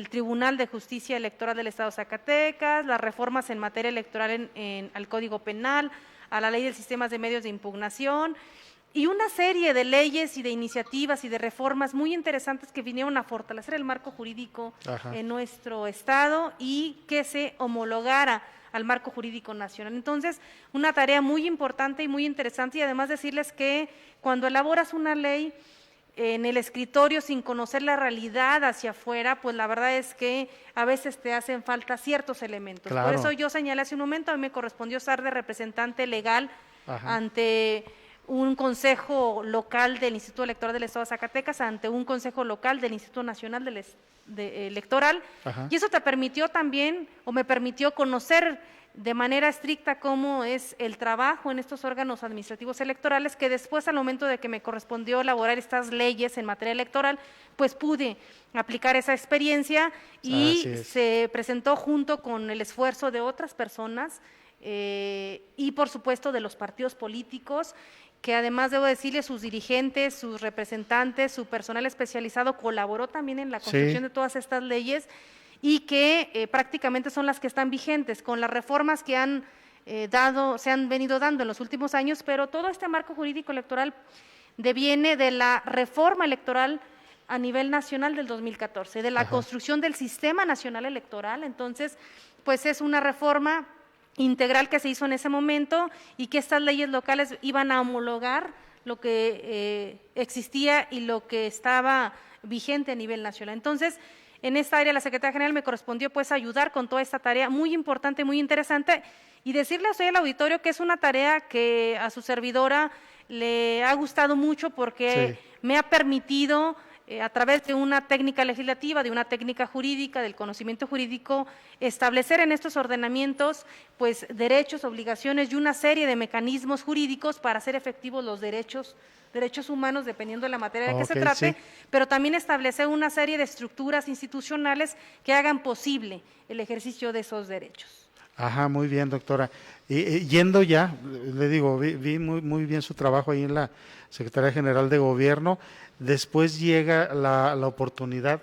Tribunal de Justicia Electoral del Estado de Zacatecas, las reformas en materia electoral al Código Penal, a la ley de sistemas de medios de impugnación y una serie de leyes y de iniciativas y de reformas muy interesantes que vinieron a fortalecer el marco jurídico en nuestro estado y que se homologara al marco jurídico nacional. Entonces, una tarea muy importante y muy interesante, y además decirles que cuando elaboras una ley en el escritorio sin conocer la realidad hacia afuera, pues la verdad es que a veces te hacen falta ciertos elementos. Claro. Por eso yo señalé hace un momento, a mí me correspondió estar de representante legal ante un consejo local del Instituto Electoral del Estado de Zacatecas, ante un consejo local del Instituto Nacional Electoral, y eso te permitió también, o me permitió conocer de manera estricta cómo es el trabajo en estos órganos administrativos electorales, que después, al momento de que me correspondió elaborar estas leyes en materia electoral, pues pude aplicar esa experiencia y se presentó junto con el esfuerzo de otras personas y por supuesto de los partidos políticos, que además debo decirle sus dirigentes, sus representantes, su personal especializado colaboró también en la construcción de todas estas leyes y que prácticamente son las que están vigentes con las reformas que se han venido dando en los últimos años, pero todo este marco jurídico electoral deviene de la reforma electoral a nivel nacional del 2014, de la construcción del Sistema Nacional Electoral. Entonces, pues es una reforma integral que se hizo en ese momento y que estas leyes locales iban a homologar lo que existía y lo que estaba vigente a nivel nacional. Entonces, en esta área la Secretaría General me correspondió pues ayudar con toda esta tarea muy importante, muy interesante, y decirle a usted al auditorio que es una tarea que a su servidora le ha gustado mucho porque me ha permitido a través de una técnica legislativa, de una técnica jurídica, del conocimiento jurídico, establecer en estos ordenamientos pues derechos, obligaciones y una serie de mecanismos jurídicos para hacer efectivos los derechos humanos, dependiendo de la materia de que se trate, pero también establecer una serie de estructuras institucionales que hagan posible el ejercicio de esos derechos. Ajá, muy bien, doctora. Y yendo ya, le digo, vi muy bien su trabajo ahí en la Secretaría General de Gobierno. Después llega la oportunidad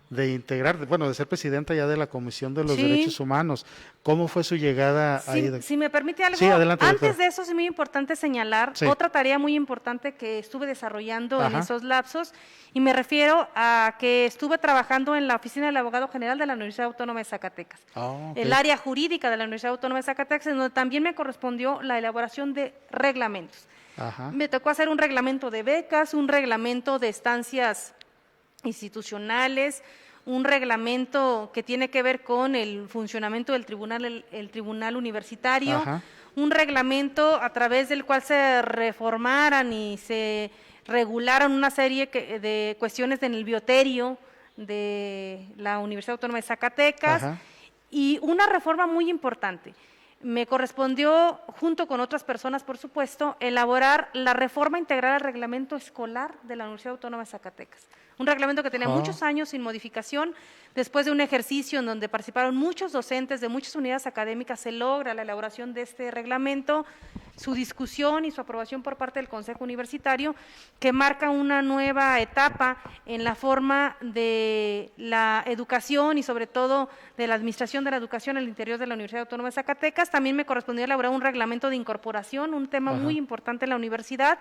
de integrar, de ser presidenta ya de la Comisión de los Derechos Humanos. ¿Cómo fue su llegada ahí? Si me permite algo, adelante, antes doctora. de eso es muy importante señalar otra tarea muy importante que estuve desarrollando en esos lapsos, y me refiero a que estuve trabajando en la oficina del abogado general de la Universidad Autónoma de Zacatecas, el área jurídica de la Universidad Autónoma de Zacatecas, en donde también me correspondió la elaboración de reglamentos. Me tocó hacer un reglamento de becas, un reglamento de estancias institucionales, un reglamento que tiene que ver con el funcionamiento del tribunal, el tribunal universitario, un reglamento a través del cual se reformaran y se regularon una serie de cuestiones en el bioterio de la Universidad Autónoma de Zacatecas, y una reforma muy importante. Me correspondió, junto con otras personas, por supuesto, elaborar la reforma integral al reglamento escolar de la Universidad Autónoma de Zacatecas. Un reglamento que tenía muchos años sin modificación. Después de un ejercicio en donde participaron muchos docentes de muchas unidades académicas, se logra la elaboración de este reglamento, su discusión y su aprobación por parte del Consejo Universitario, que marca una nueva etapa en la forma de la educación y sobre todo de la administración de la educación al interior de la Universidad Autónoma de Zacatecas. También me correspondió elaborar un reglamento de incorporación, un tema muy importante en la universidad,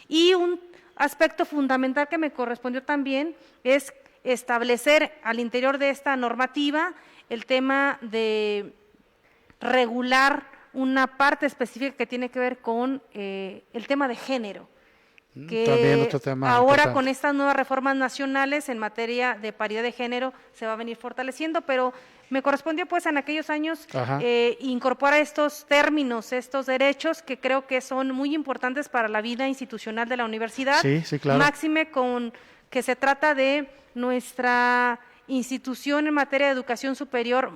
y un aspecto fundamental que me correspondió también es establecer al interior de esta normativa el tema de regular una parte específica que tiene que ver con el tema de género, que también otro tema ahora importante. Con estas nuevas reformas nacionales en materia de paridad de género se va a venir fortaleciendo, pero me correspondió pues en aquellos años incorporar estos términos, estos derechos que creo que son muy importantes para la vida institucional de la universidad, claro. Máxime con que se trata de nuestra institución en materia de educación superior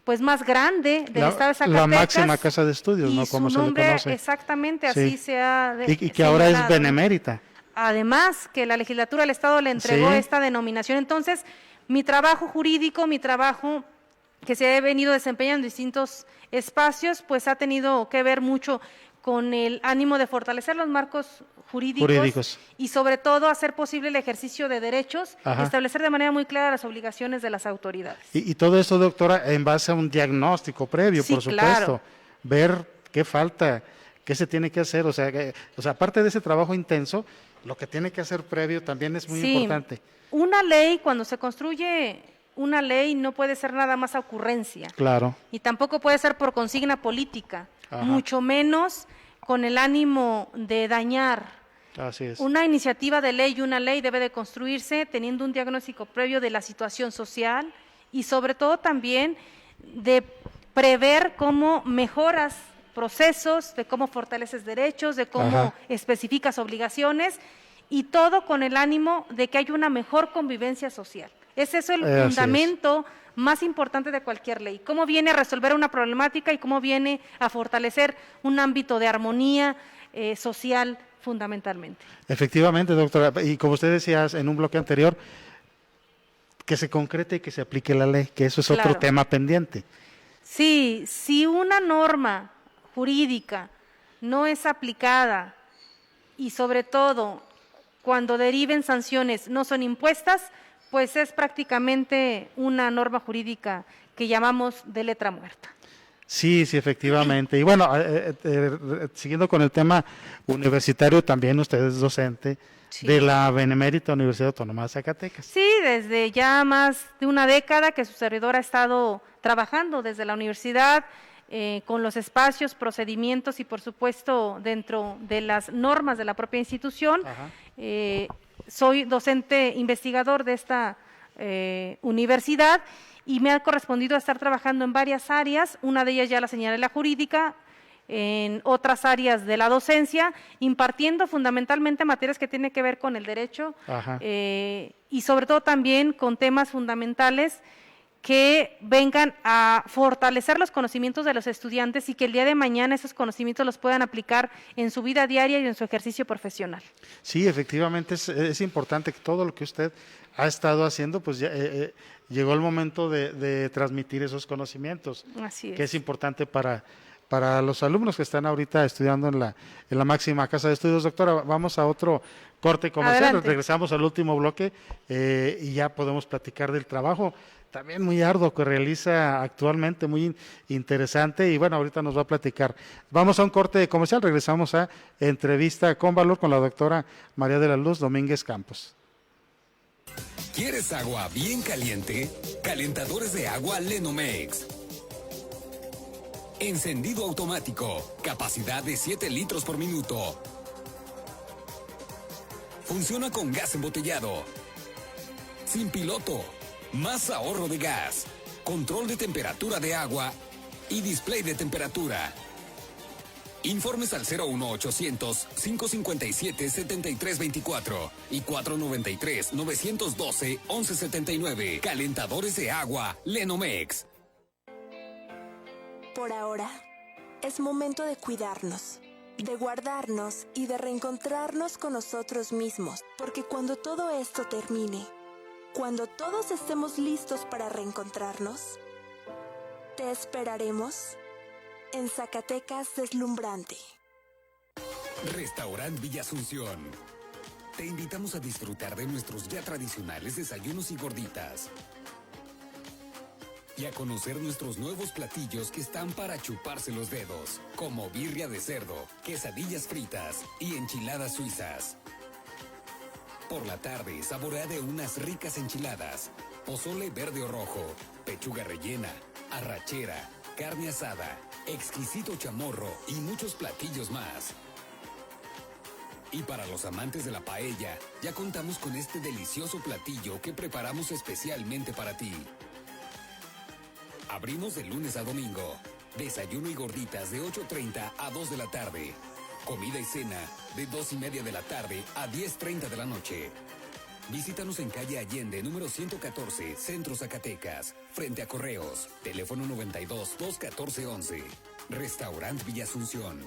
pues más grande del estado de Zacatecas. La máxima casa de estudios, y ¿no? Como su se nombre, le conoce. exactamente, así se ha y que ahora es benemérita. Además, que la legislatura del Estado le entregó esta denominación. Entonces, mi trabajo jurídico, mi trabajo que se ha venido desempeñando en distintos espacios, pues ha tenido que ver mucho con el ánimo de fortalecer los marcos jurídicos y sobre todo hacer posible el ejercicio de derechos y establecer de manera muy clara las obligaciones de las autoridades. Y todo esto, doctora, en base a un diagnóstico previo, por supuesto, claro. Ver qué falta, qué se tiene que hacer, o sea, aparte de ese trabajo intenso, lo que tiene que hacer previo también es muy importante. Una ley, cuando se construye una ley, no puede ser nada más ocurrencia. Claro. Y tampoco puede ser por consigna política, mucho menos con el ánimo de dañar. Así es. Una iniciativa de ley y una ley debe de construirse teniendo un diagnóstico previo de la situación social y sobre todo también de prever cómo mejoras procesos, de cómo fortaleces derechos, de cómo especificas obligaciones, y todo con el ánimo de que haya una mejor convivencia social. Ese es el fundamento más importante de cualquier ley. Cómo viene a resolver una problemática y cómo viene a fortalecer un ámbito de armonía social fundamentalmente. Efectivamente, doctora. Y como usted decía en un bloque anterior, que se concrete y que se aplique la ley, que eso es otro tema pendiente. Sí, si una norma jurídica no es aplicada y sobre todo cuando deriven sanciones no son impuestas, pues es prácticamente una norma jurídica que llamamos de letra muerta. Sí, efectivamente. Y bueno, siguiendo con el tema universitario, también usted es docente de la Benemérita Universidad Autónoma de Zacatecas. Sí, desde ya más de una década que su servidor ha estado trabajando desde la universidad con los espacios, procedimientos y por supuesto dentro de las normas de la propia institución. Soy docente investigador de esta universidad y me ha correspondido estar trabajando en varias áreas, una de ellas ya la señalé, la jurídica, en otras áreas de la docencia, impartiendo fundamentalmente materias que tienen que ver con el derecho y sobre todo también con temas fundamentales que vengan a fortalecer los conocimientos de los estudiantes y que el día de mañana esos conocimientos los puedan aplicar en su vida diaria y en su ejercicio profesional. Sí, efectivamente es importante que todo lo que usted ha estado haciendo, pues ya, llegó el momento de transmitir esos conocimientos. Así es. Que es importante para los alumnos que están ahorita estudiando en la máxima casa de estudios. Doctora, vamos a otro corte comercial. Adelante. Regresamos al último bloque y ya podemos platicar del trabajo también muy arduo que realiza actualmente, muy interesante, y bueno, ahorita nos va a platicar. Vamos a un corte comercial, regresamos a Entrevista con Valor con la doctora María de la Luz Domínguez Campos. ¿Quieres agua bien caliente? Calentadores de agua Lenomex. Encendido automático, capacidad de 7 litros por minuto. Funciona con gas embotellado. Sin piloto. Más ahorro de gas, control de temperatura de agua y display de temperatura. Informes al 01800-557-7324 y 493-912-1179. Calentadores de agua Lenomex. Por ahora, es momento de cuidarnos, de guardarnos y de reencontrarnos con nosotros mismos, porque cuando todo esto termine, cuando todos estemos listos para reencontrarnos, te esperaremos en Zacatecas Deslumbrante. Restaurant Villa Asunción. Te invitamos a disfrutar de nuestros ya tradicionales desayunos y gorditas. Y a conocer nuestros nuevos platillos que están para chuparse los dedos, como birria de cerdo, quesadillas fritas y enchiladas suizas. Por la tarde, saborea de unas ricas enchiladas, pozole verde o rojo, pechuga rellena, arrachera, carne asada, exquisito chamorro y muchos platillos más. Y para los amantes de la paella, ya contamos con este delicioso platillo que preparamos especialmente para ti. Abrimos de lunes a domingo. Desayuno y gorditas de 8:30 a 2 de la tarde. Comida y cena de 2:30 de la tarde a 10:30 de la noche. Visítanos en calle Allende, número 114, Centro Zacatecas, frente a Correos. Teléfono 92-214-11. Restaurant Villa Asunción.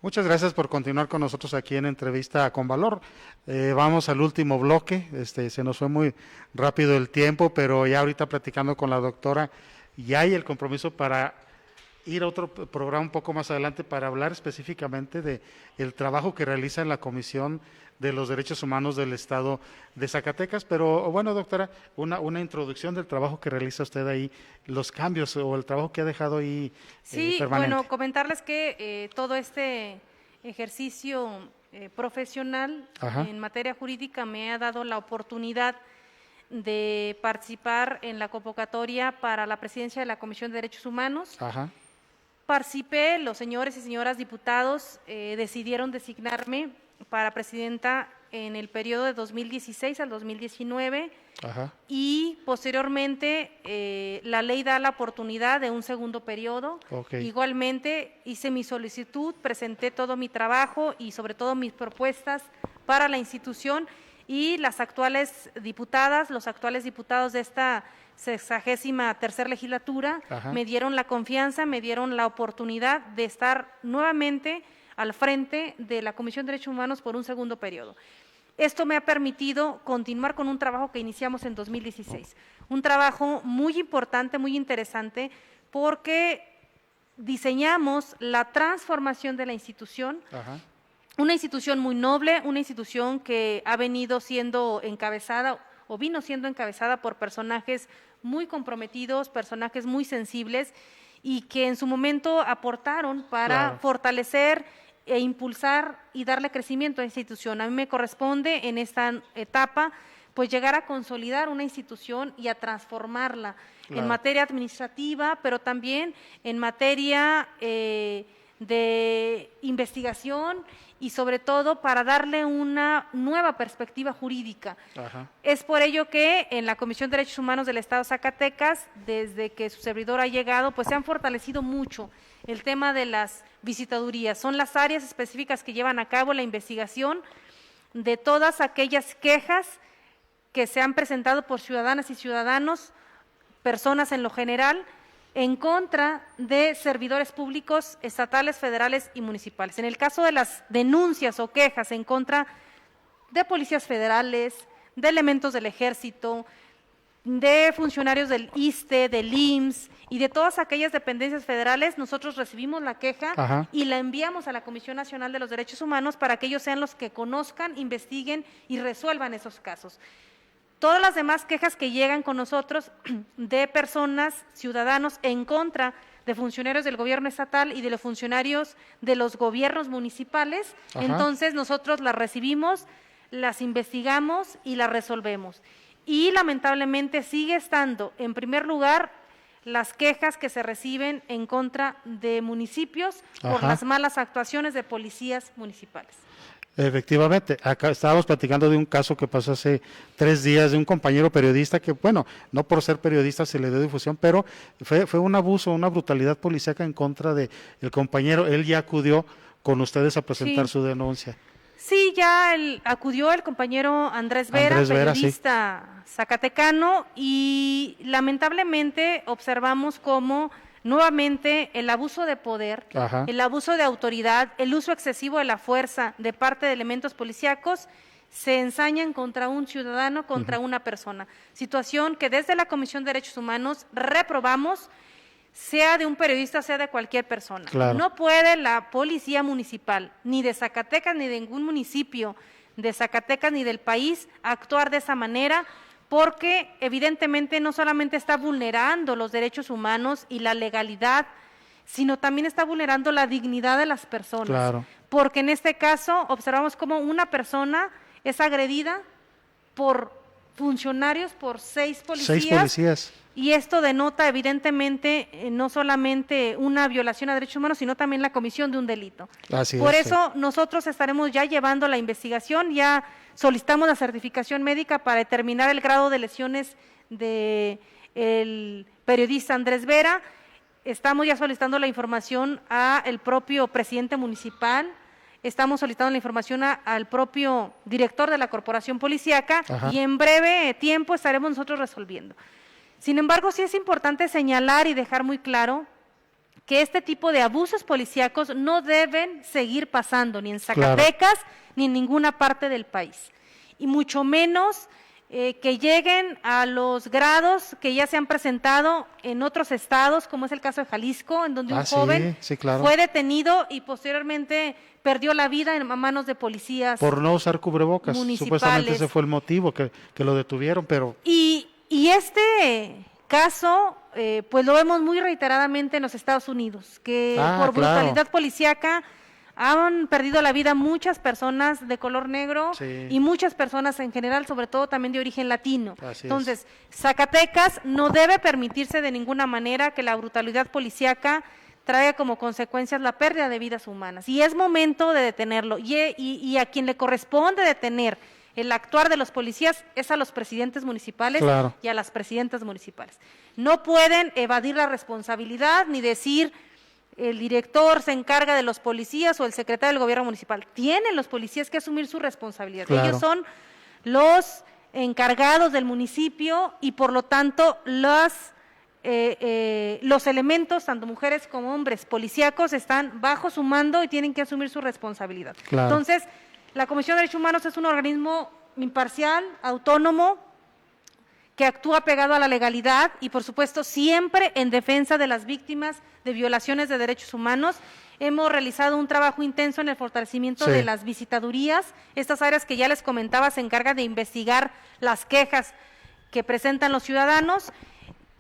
Muchas gracias por continuar con nosotros aquí en Entrevista con Valor. Vamos al último bloque, se nos fue muy rápido el tiempo, pero ya ahorita platicando con la doctora, ya hay el compromiso para ir a otro programa un poco más adelante para hablar específicamente de el trabajo que realiza en la Comisión de los Derechos Humanos del Estado de Zacatecas. Pero bueno, doctora, una introducción del trabajo que realiza usted ahí, los cambios o el trabajo que ha dejado ahí Sí, permanente. bueno, comentarles que todo este ejercicio profesional Ajá. en materia jurídica me ha dado la oportunidad de participar en la convocatoria para la presidencia de la Comisión de Derechos Humanos. Ajá. Participé, los señores y señoras diputados decidieron designarme para presidenta en el periodo de 2016 al 2019. Ajá. Y posteriormente la ley da la oportunidad de un segundo periodo. Okay. Igualmente hice mi solicitud, presenté todo mi trabajo y sobre todo mis propuestas para la institución, y las actuales diputadas, los actuales diputados de esta 63ª legislatura Ajá. me dieron la confianza, me dieron la oportunidad de estar nuevamente al frente de la Comisión de Derechos Humanos por un segundo periodo. Esto me ha permitido continuar con un trabajo que iniciamos en 2016, un trabajo muy importante, muy interesante, porque diseñamos la transformación de la institución. Ajá. Una institución muy noble, una institución que ha venido siendo encabezada o vino siendo encabezada por personajes muy comprometidos, personajes muy sensibles, y que en su momento aportaron para Claro. fortalecer e impulsar y darle crecimiento a la institución. A mí me corresponde en esta etapa pues llegar a consolidar una institución y a transformarla Claro. en materia administrativa, pero también en materia de investigación, y sobre todo para darle una nueva perspectiva jurídica. Ajá. Es por ello que en la Comisión de Derechos Humanos del Estado de Zacatecas, desde que su servidor ha llegado, pues se han fortalecido mucho el tema de las visitadurías. Son las áreas específicas que llevan a cabo la investigación de todas aquellas quejas que se han presentado por ciudadanas y ciudadanos, personas en lo general, en contra de servidores públicos estatales, federales y municipales. En el caso de las denuncias o quejas en contra de policías federales, de elementos del ejército, de funcionarios del ISSSTE, del IMSS y de todas aquellas dependencias federales, nosotros recibimos la queja. Ajá. Y la enviamos a la Comisión Nacional de los Derechos Humanos para que ellos sean los que conozcan, investiguen y resuelvan esos casos. Todas las demás quejas que llegan con nosotros de personas, ciudadanos, en contra de funcionarios del gobierno estatal y de los funcionarios de los gobiernos municipales, Ajá. entonces nosotros las recibimos, las investigamos y las resolvemos. Y lamentablemente sigue estando en primer lugar las quejas que se reciben en contra de municipios por Ajá. las malas actuaciones de policías municipales. Efectivamente, acá estábamos platicando de un caso que pasó hace 3 días de un compañero periodista que, bueno, no por ser periodista se le dio difusión, pero fue un abuso, una brutalidad policíaca en contra de el compañero. Él ya acudió con ustedes a presentar Sí. su denuncia. Sí, ya acudió el compañero Andrés Vera, Andrés Vera, sí. periodista zacatecano, y lamentablemente observamos cómo nuevamente el abuso de poder, Ajá. el abuso de autoridad, el uso excesivo de la fuerza de parte de elementos policíacos se ensañan contra un ciudadano, contra una persona. Situación que desde la Comisión de Derechos Humanos reprobamos, sea de un periodista, sea de cualquier persona. Claro. No puede la policía municipal, ni de Zacatecas, ni de ningún municipio de Zacatecas, ni del país, actuar de esa manera, porque evidentemente no solamente está vulnerando los derechos humanos y la legalidad, sino también está vulnerando la dignidad de las personas. Claro. Porque en este caso observamos cómo una persona es agredida por funcionarios, por 6 policías. 6 policías. Y esto denota evidentemente no solamente una violación a derechos humanos, sino también la comisión de un delito. Así Por es, eso nosotros estaremos ya llevando la investigación, ya solicitamos la certificación médica para determinar el grado de lesiones del periodista Andrés Vera. Estamos ya solicitando la información al propio presidente municipal, estamos solicitando la información al propio director de la corporación policíaca. Ajá. Y en breve tiempo estaremos nosotros resolviendo. Sin embargo, sí es importante señalar y dejar muy claro que este tipo de abusos policíacos no deben seguir pasando ni en Zacatecas ni en ninguna parte del país, y mucho menos que lleguen a los grados que ya se han presentado en otros estados, como es el caso de Jalisco, en donde un joven sí, claro. fue detenido y posteriormente perdió la vida en manos de policías Por no usar cubrebocas. municipales. Supuestamente ese fue el motivo que lo detuvieron, pero Y este caso, pues lo vemos muy reiteradamente en los Estados Unidos, que por claro. brutalidad policíaca Han perdido la vida muchas personas de color negro Sí. y muchas personas en general, sobre todo también de origen latino. Así es. Entonces, Zacatecas no debe permitirse de ninguna manera que la brutalidad policíaca traiga como consecuencias la pérdida de vidas humanas. Y es momento de detenerlo. Y a quien le corresponde detener el actuar de los policías es a los presidentes municipales Claro. y a las presidentas municipales. No pueden evadir la responsabilidad ni decir el director se encarga de los policías o el secretario del gobierno municipal. Tienen los policías que asumir su responsabilidad. Claro. Ellos son los encargados del municipio y por lo tanto los elementos, tanto mujeres como hombres policíacos, están bajo su mando y tienen que asumir su responsabilidad. Claro. Entonces, la Comisión de Derechos Humanos es un organismo imparcial, autónomo, que actúa pegado a la legalidad y, por supuesto, siempre en defensa de las víctimas de violaciones de derechos humanos. Hemos realizado un trabajo intenso en el fortalecimiento Sí. de las visitadurías. Estas áreas que ya les comentaba se encargan de investigar las quejas que presentan los ciudadanos.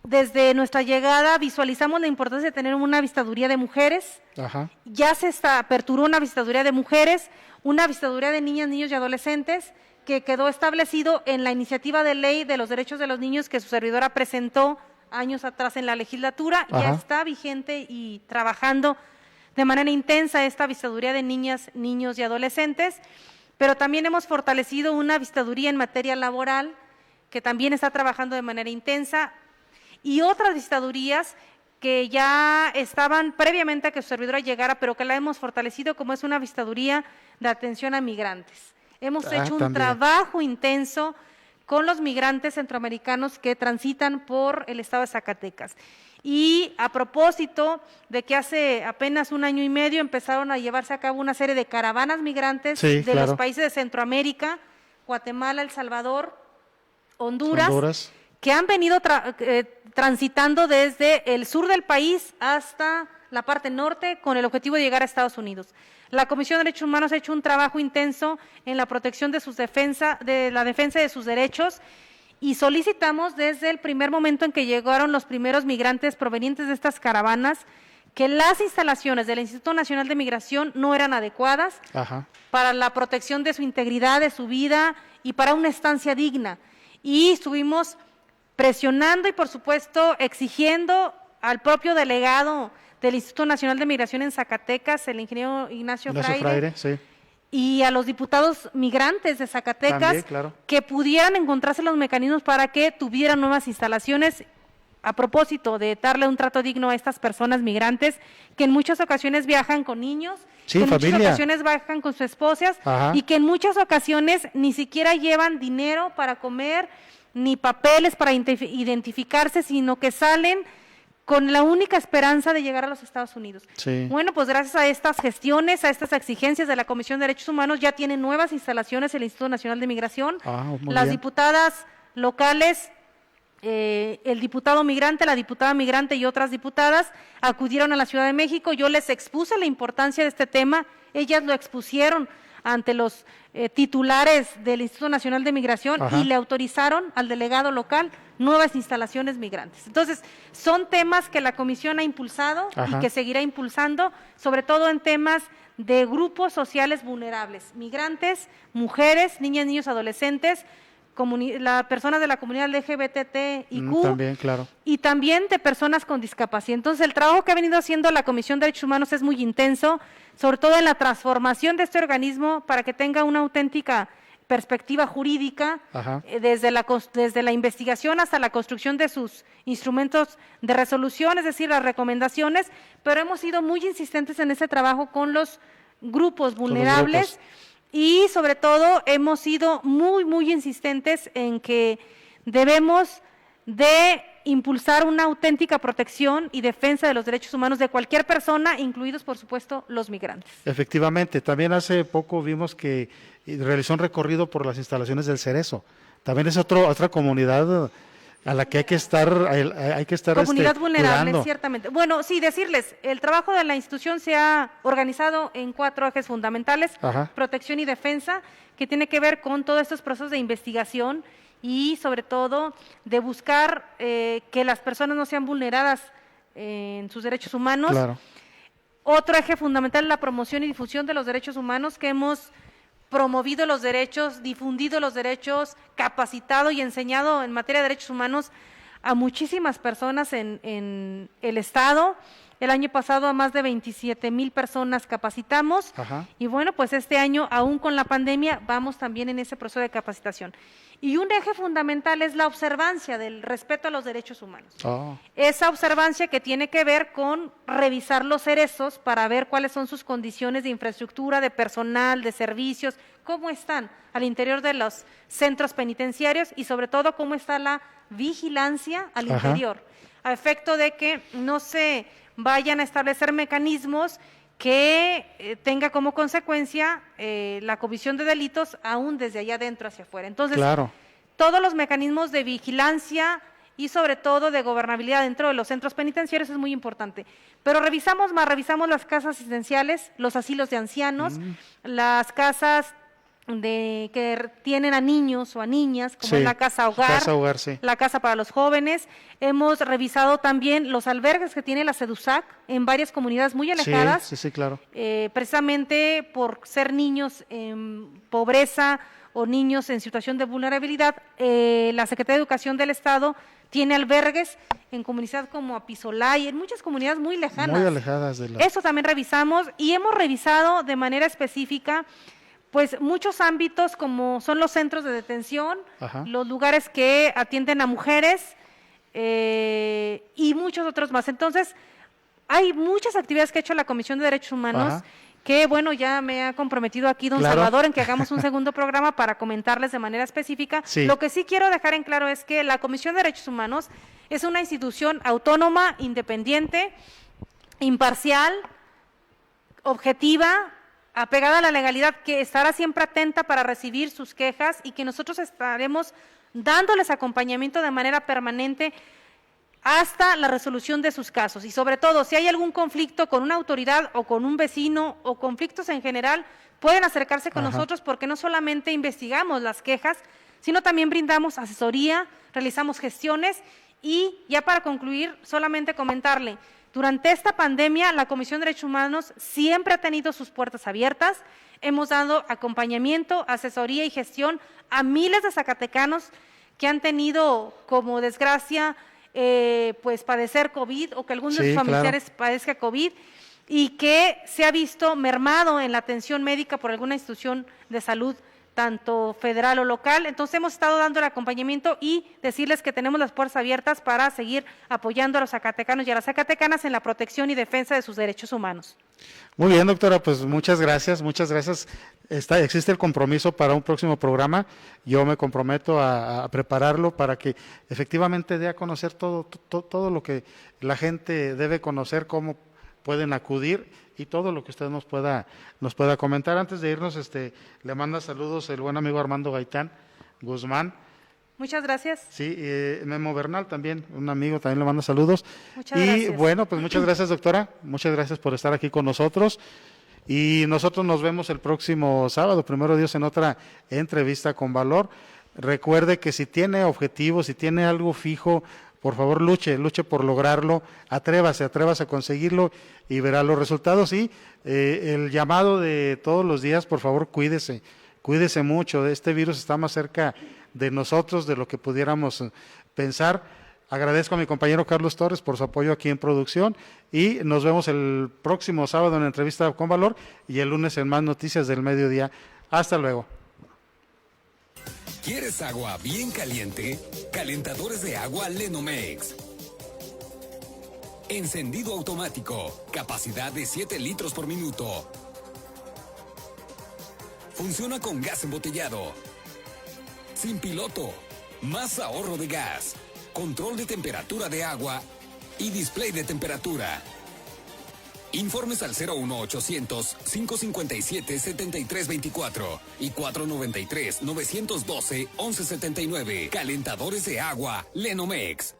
Desde nuestra llegada visualizamos la importancia de tener una visitaduría de mujeres. Ajá. Ya se aperturó una visitaduría de mujeres, una visitaduría de niñas, niños y adolescentes, que quedó establecido en la iniciativa de ley de los derechos de los niños que su servidora presentó años atrás en la legislatura. Ajá. Ya está vigente y trabajando de manera intensa esta visitaduría de niñas, niños y adolescentes, pero también hemos fortalecido una visitaduría en materia laboral que también está trabajando de manera intensa, y otras visitadurías que ya estaban previamente a que su servidora llegara, pero que la hemos fortalecido, como es una visitaduría de atención a migrantes. Hemos hecho un también. trabajo intenso con los migrantes centroamericanos que transitan por el estado de Zacatecas. Y a propósito de que hace apenas un año y medio empezaron a llevarse a cabo una serie de caravanas migrantes Sí, de claro. los países de Centroamérica, Guatemala, El Salvador, Honduras, que han venido transitando desde el sur del país hasta la parte norte con el objetivo de llegar a Estados Unidos. La Comisión de Derechos Humanos ha hecho un trabajo intenso en la protección de la defensa de sus derechos, y solicitamos desde el primer momento en que llegaron los primeros migrantes provenientes de estas caravanas que las instalaciones del Instituto Nacional de Migración no eran adecuadas Ajá. para la protección de su integridad, de su vida y para una estancia digna. Y estuvimos presionando y, por supuesto, exigiendo al propio delegado del Instituto Nacional de Migración en Zacatecas, el ingeniero Ignacio Fraire, Sí. y a los diputados migrantes de Zacatecas, También, claro. que pudieran encontrarse los mecanismos para que tuvieran nuevas instalaciones, a propósito de darle un trato digno a estas personas migrantes que en muchas ocasiones viajan con niños, Sí, que en muchas familia. ocasiones viajan con sus esposas, Ajá. y que en muchas ocasiones ni siquiera llevan dinero para comer ni papeles para identificarse, sino que salen con la única esperanza de llegar a los Estados Unidos. Sí. Bueno, pues gracias a estas gestiones, a estas exigencias de la Comisión de Derechos Humanos, ya tienen nuevas instalaciones el Instituto Nacional de Migración. Muy Las bien. diputadas locales, el diputado migrante, la diputada migrante y otras diputadas acudieron a la Ciudad de México. Yo les expuse la importancia de este tema, ellas lo expusieron ante los titulares del Instituto Nacional de Migración. Ajá. Y le autorizaron al delegado local nuevas instalaciones migrantes. Entonces, son temas que la comisión ha impulsado Ajá. y que seguirá impulsando, sobre todo en temas de grupos sociales vulnerables, migrantes, mujeres, niñas, niños, adolescentes, las personas de la comunidad LGBTIQ, También, claro. y también de personas con discapacidad. Entonces, el trabajo que ha venido haciendo la Comisión de Derechos Humanos es muy intenso, sobre todo en la transformación de este organismo para que tenga una auténtica perspectiva jurídica, Ajá. desde la investigación hasta la construcción de sus instrumentos de resolución, es decir, las recomendaciones, pero hemos sido muy insistentes en ese trabajo con los grupos vulnerables. Y sobre todo hemos sido muy, muy insistentes en que debemos de impulsar una auténtica protección y defensa de los derechos humanos de cualquier persona, incluidos, por supuesto, los migrantes. Efectivamente, también hace poco vimos que realizó un recorrido por las instalaciones del Cerezo. También es otra comunidad a la que hay que estar Comunidad vulnerable, cuidando. ciertamente. Bueno, sí, decirles, el trabajo de la institución se ha organizado en 4 ejes fundamentales: Ajá. protección y defensa, que tiene que ver con todos estos procesos de investigación y sobre todo de buscar que las personas no sean vulneradas en sus derechos humanos. Claro. Otro eje fundamental es la promoción y difusión de los derechos humanos, que hemos promovido los derechos, difundido los derechos, capacitado y enseñado en materia de derechos humanos a muchísimas personas en el Estado. El año pasado a más de 27,000 personas capacitamos. Ajá. Y bueno, pues este año, aún con la pandemia, vamos también en ese proceso de capacitación. Y un eje fundamental es la observancia del respeto a los derechos humanos. Oh. Esa observancia que tiene que ver con revisar los cerezos para ver cuáles son sus condiciones de infraestructura, de personal, de servicios, cómo están al interior de los centros penitenciarios y sobre todo cómo está la vigilancia al Ajá. interior, a efecto de que no se vayan a establecer mecanismos que tenga como consecuencia la comisión de delitos aún desde allá adentro hacia afuera. Entonces, Claro. todos los mecanismos de vigilancia y sobre todo de gobernabilidad dentro de los centros penitenciarios es muy importante. Pero revisamos las casas asistenciales, los asilos de ancianos, las casas que tienen a niños o a niñas, como Sí, es la casa hogar, casa hogar, sí. la casa para los jóvenes. Hemos revisado también los albergues que tiene la SEDUSAC en varias comunidades muy alejadas, Sí, claro. precisamente por ser niños en pobreza o niños en situación de vulnerabilidad. La Secretaría de Educación del Estado tiene albergues en comunidades como Apizolay, en muchas comunidades muy lejanas. Muy alejadas de la... Eso también revisamos y hemos revisado de manera específica pues muchos ámbitos como son los centros de detención, Ajá. los lugares que atienden a mujeres y muchos otros más. Entonces, hay muchas actividades que ha hecho la Comisión de Derechos Humanos, Ajá. que bueno, ya me ha comprometido aquí don Claro. Salvador en que hagamos un segundo programa para comentarles de manera específica. Sí. Lo que sí quiero dejar en claro es que la Comisión de Derechos Humanos es una institución autónoma, independiente, imparcial, objetiva, apegada a la legalidad, que estará siempre atenta para recibir sus quejas y que nosotros estaremos dándoles acompañamiento de manera permanente hasta la resolución de sus casos. Y sobre todo, si hay algún conflicto con una autoridad o con un vecino o conflictos en general, pueden acercarse con Ajá. nosotros porque no solamente investigamos las quejas, sino también brindamos asesoría, realizamos gestiones y ya para concluir, solamente comentarle, durante esta pandemia, la Comisión de Derechos Humanos siempre ha tenido sus puertas abiertas. Hemos dado acompañamiento, asesoría y gestión a miles de zacatecanos que han tenido como desgracia pues padecer COVID o que algunos de Sí, sus familiares padezca COVID y que se ha visto mermado en la atención médica por alguna institución de salud tanto federal o local. Entonces hemos estado dando el acompañamiento y decirles que tenemos las puertas abiertas para seguir apoyando a los zacatecanos y a las zacatecanas en la protección y defensa de sus derechos humanos. Muy bien, doctora, pues muchas gracias, muchas gracias. Existe el compromiso para un próximo programa. Yo me comprometo a prepararlo para que efectivamente dé a conocer todo lo que la gente debe conocer, cómo pueden acudir y todo lo que usted nos pueda comentar. Antes de irnos, le manda saludos el buen amigo Armando Gaitán Guzmán. Muchas gracias. Sí, Memo Bernal también, un amigo, también le manda saludos. Muchas y gracias. bueno, pues muchas gracias, doctora, muchas gracias por estar aquí con nosotros. Y nosotros nos vemos el próximo sábado, primero Dios, en otra entrevista con valor. Recuerde que si tiene objetivos, si tiene algo fijo, por favor luche por lograrlo, atrévase a conseguirlo y verá los resultados. Y el llamado de todos los días, por favor, cuídese mucho. Este virus está más cerca de nosotros de lo que pudiéramos pensar. Agradezco a mi compañero Carlos Torres por su apoyo aquí en producción y nos vemos el próximo sábado en la entrevista con valor y el lunes en más noticias del mediodía. Hasta luego. ¿Quieres agua bien caliente? Calentadores de agua Lenomex. Encendido automático. Capacidad de 7 litros por minuto. Funciona con gas embotellado. Sin piloto. Más ahorro de gas. Control de temperatura de agua y display de temperatura. Informes al 01800-557-7324 y 493-912-1179. Calentadores de agua Lenomex.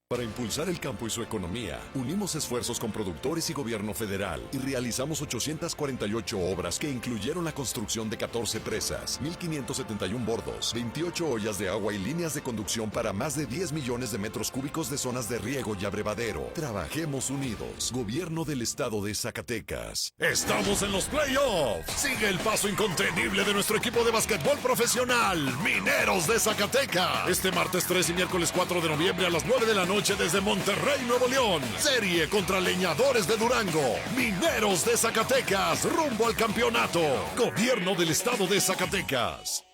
Para impulsar el campo y su economía, unimos esfuerzos con productores y gobierno federal y realizamos 848 obras que incluyeron la construcción de 14 presas, 1.571 bordos, 28 ollas de agua y líneas de conducción para más de 10 millones de metros cúbicos de zonas de riego y abrevadero. Trabajemos unidos. Gobierno del Estado de Zacatecas. ¡Estamos en los playoffs! Sigue el paso incontenible de nuestro equipo de básquetbol profesional, Mineros de Zacatecas. Este martes 3 y miércoles 4 de noviembre a las 9 de la noche desde Monterrey, Nuevo León. Serie contra Leñadores de Durango. Mineros de Zacatecas, rumbo al campeonato. Gobierno del Estado de Zacatecas.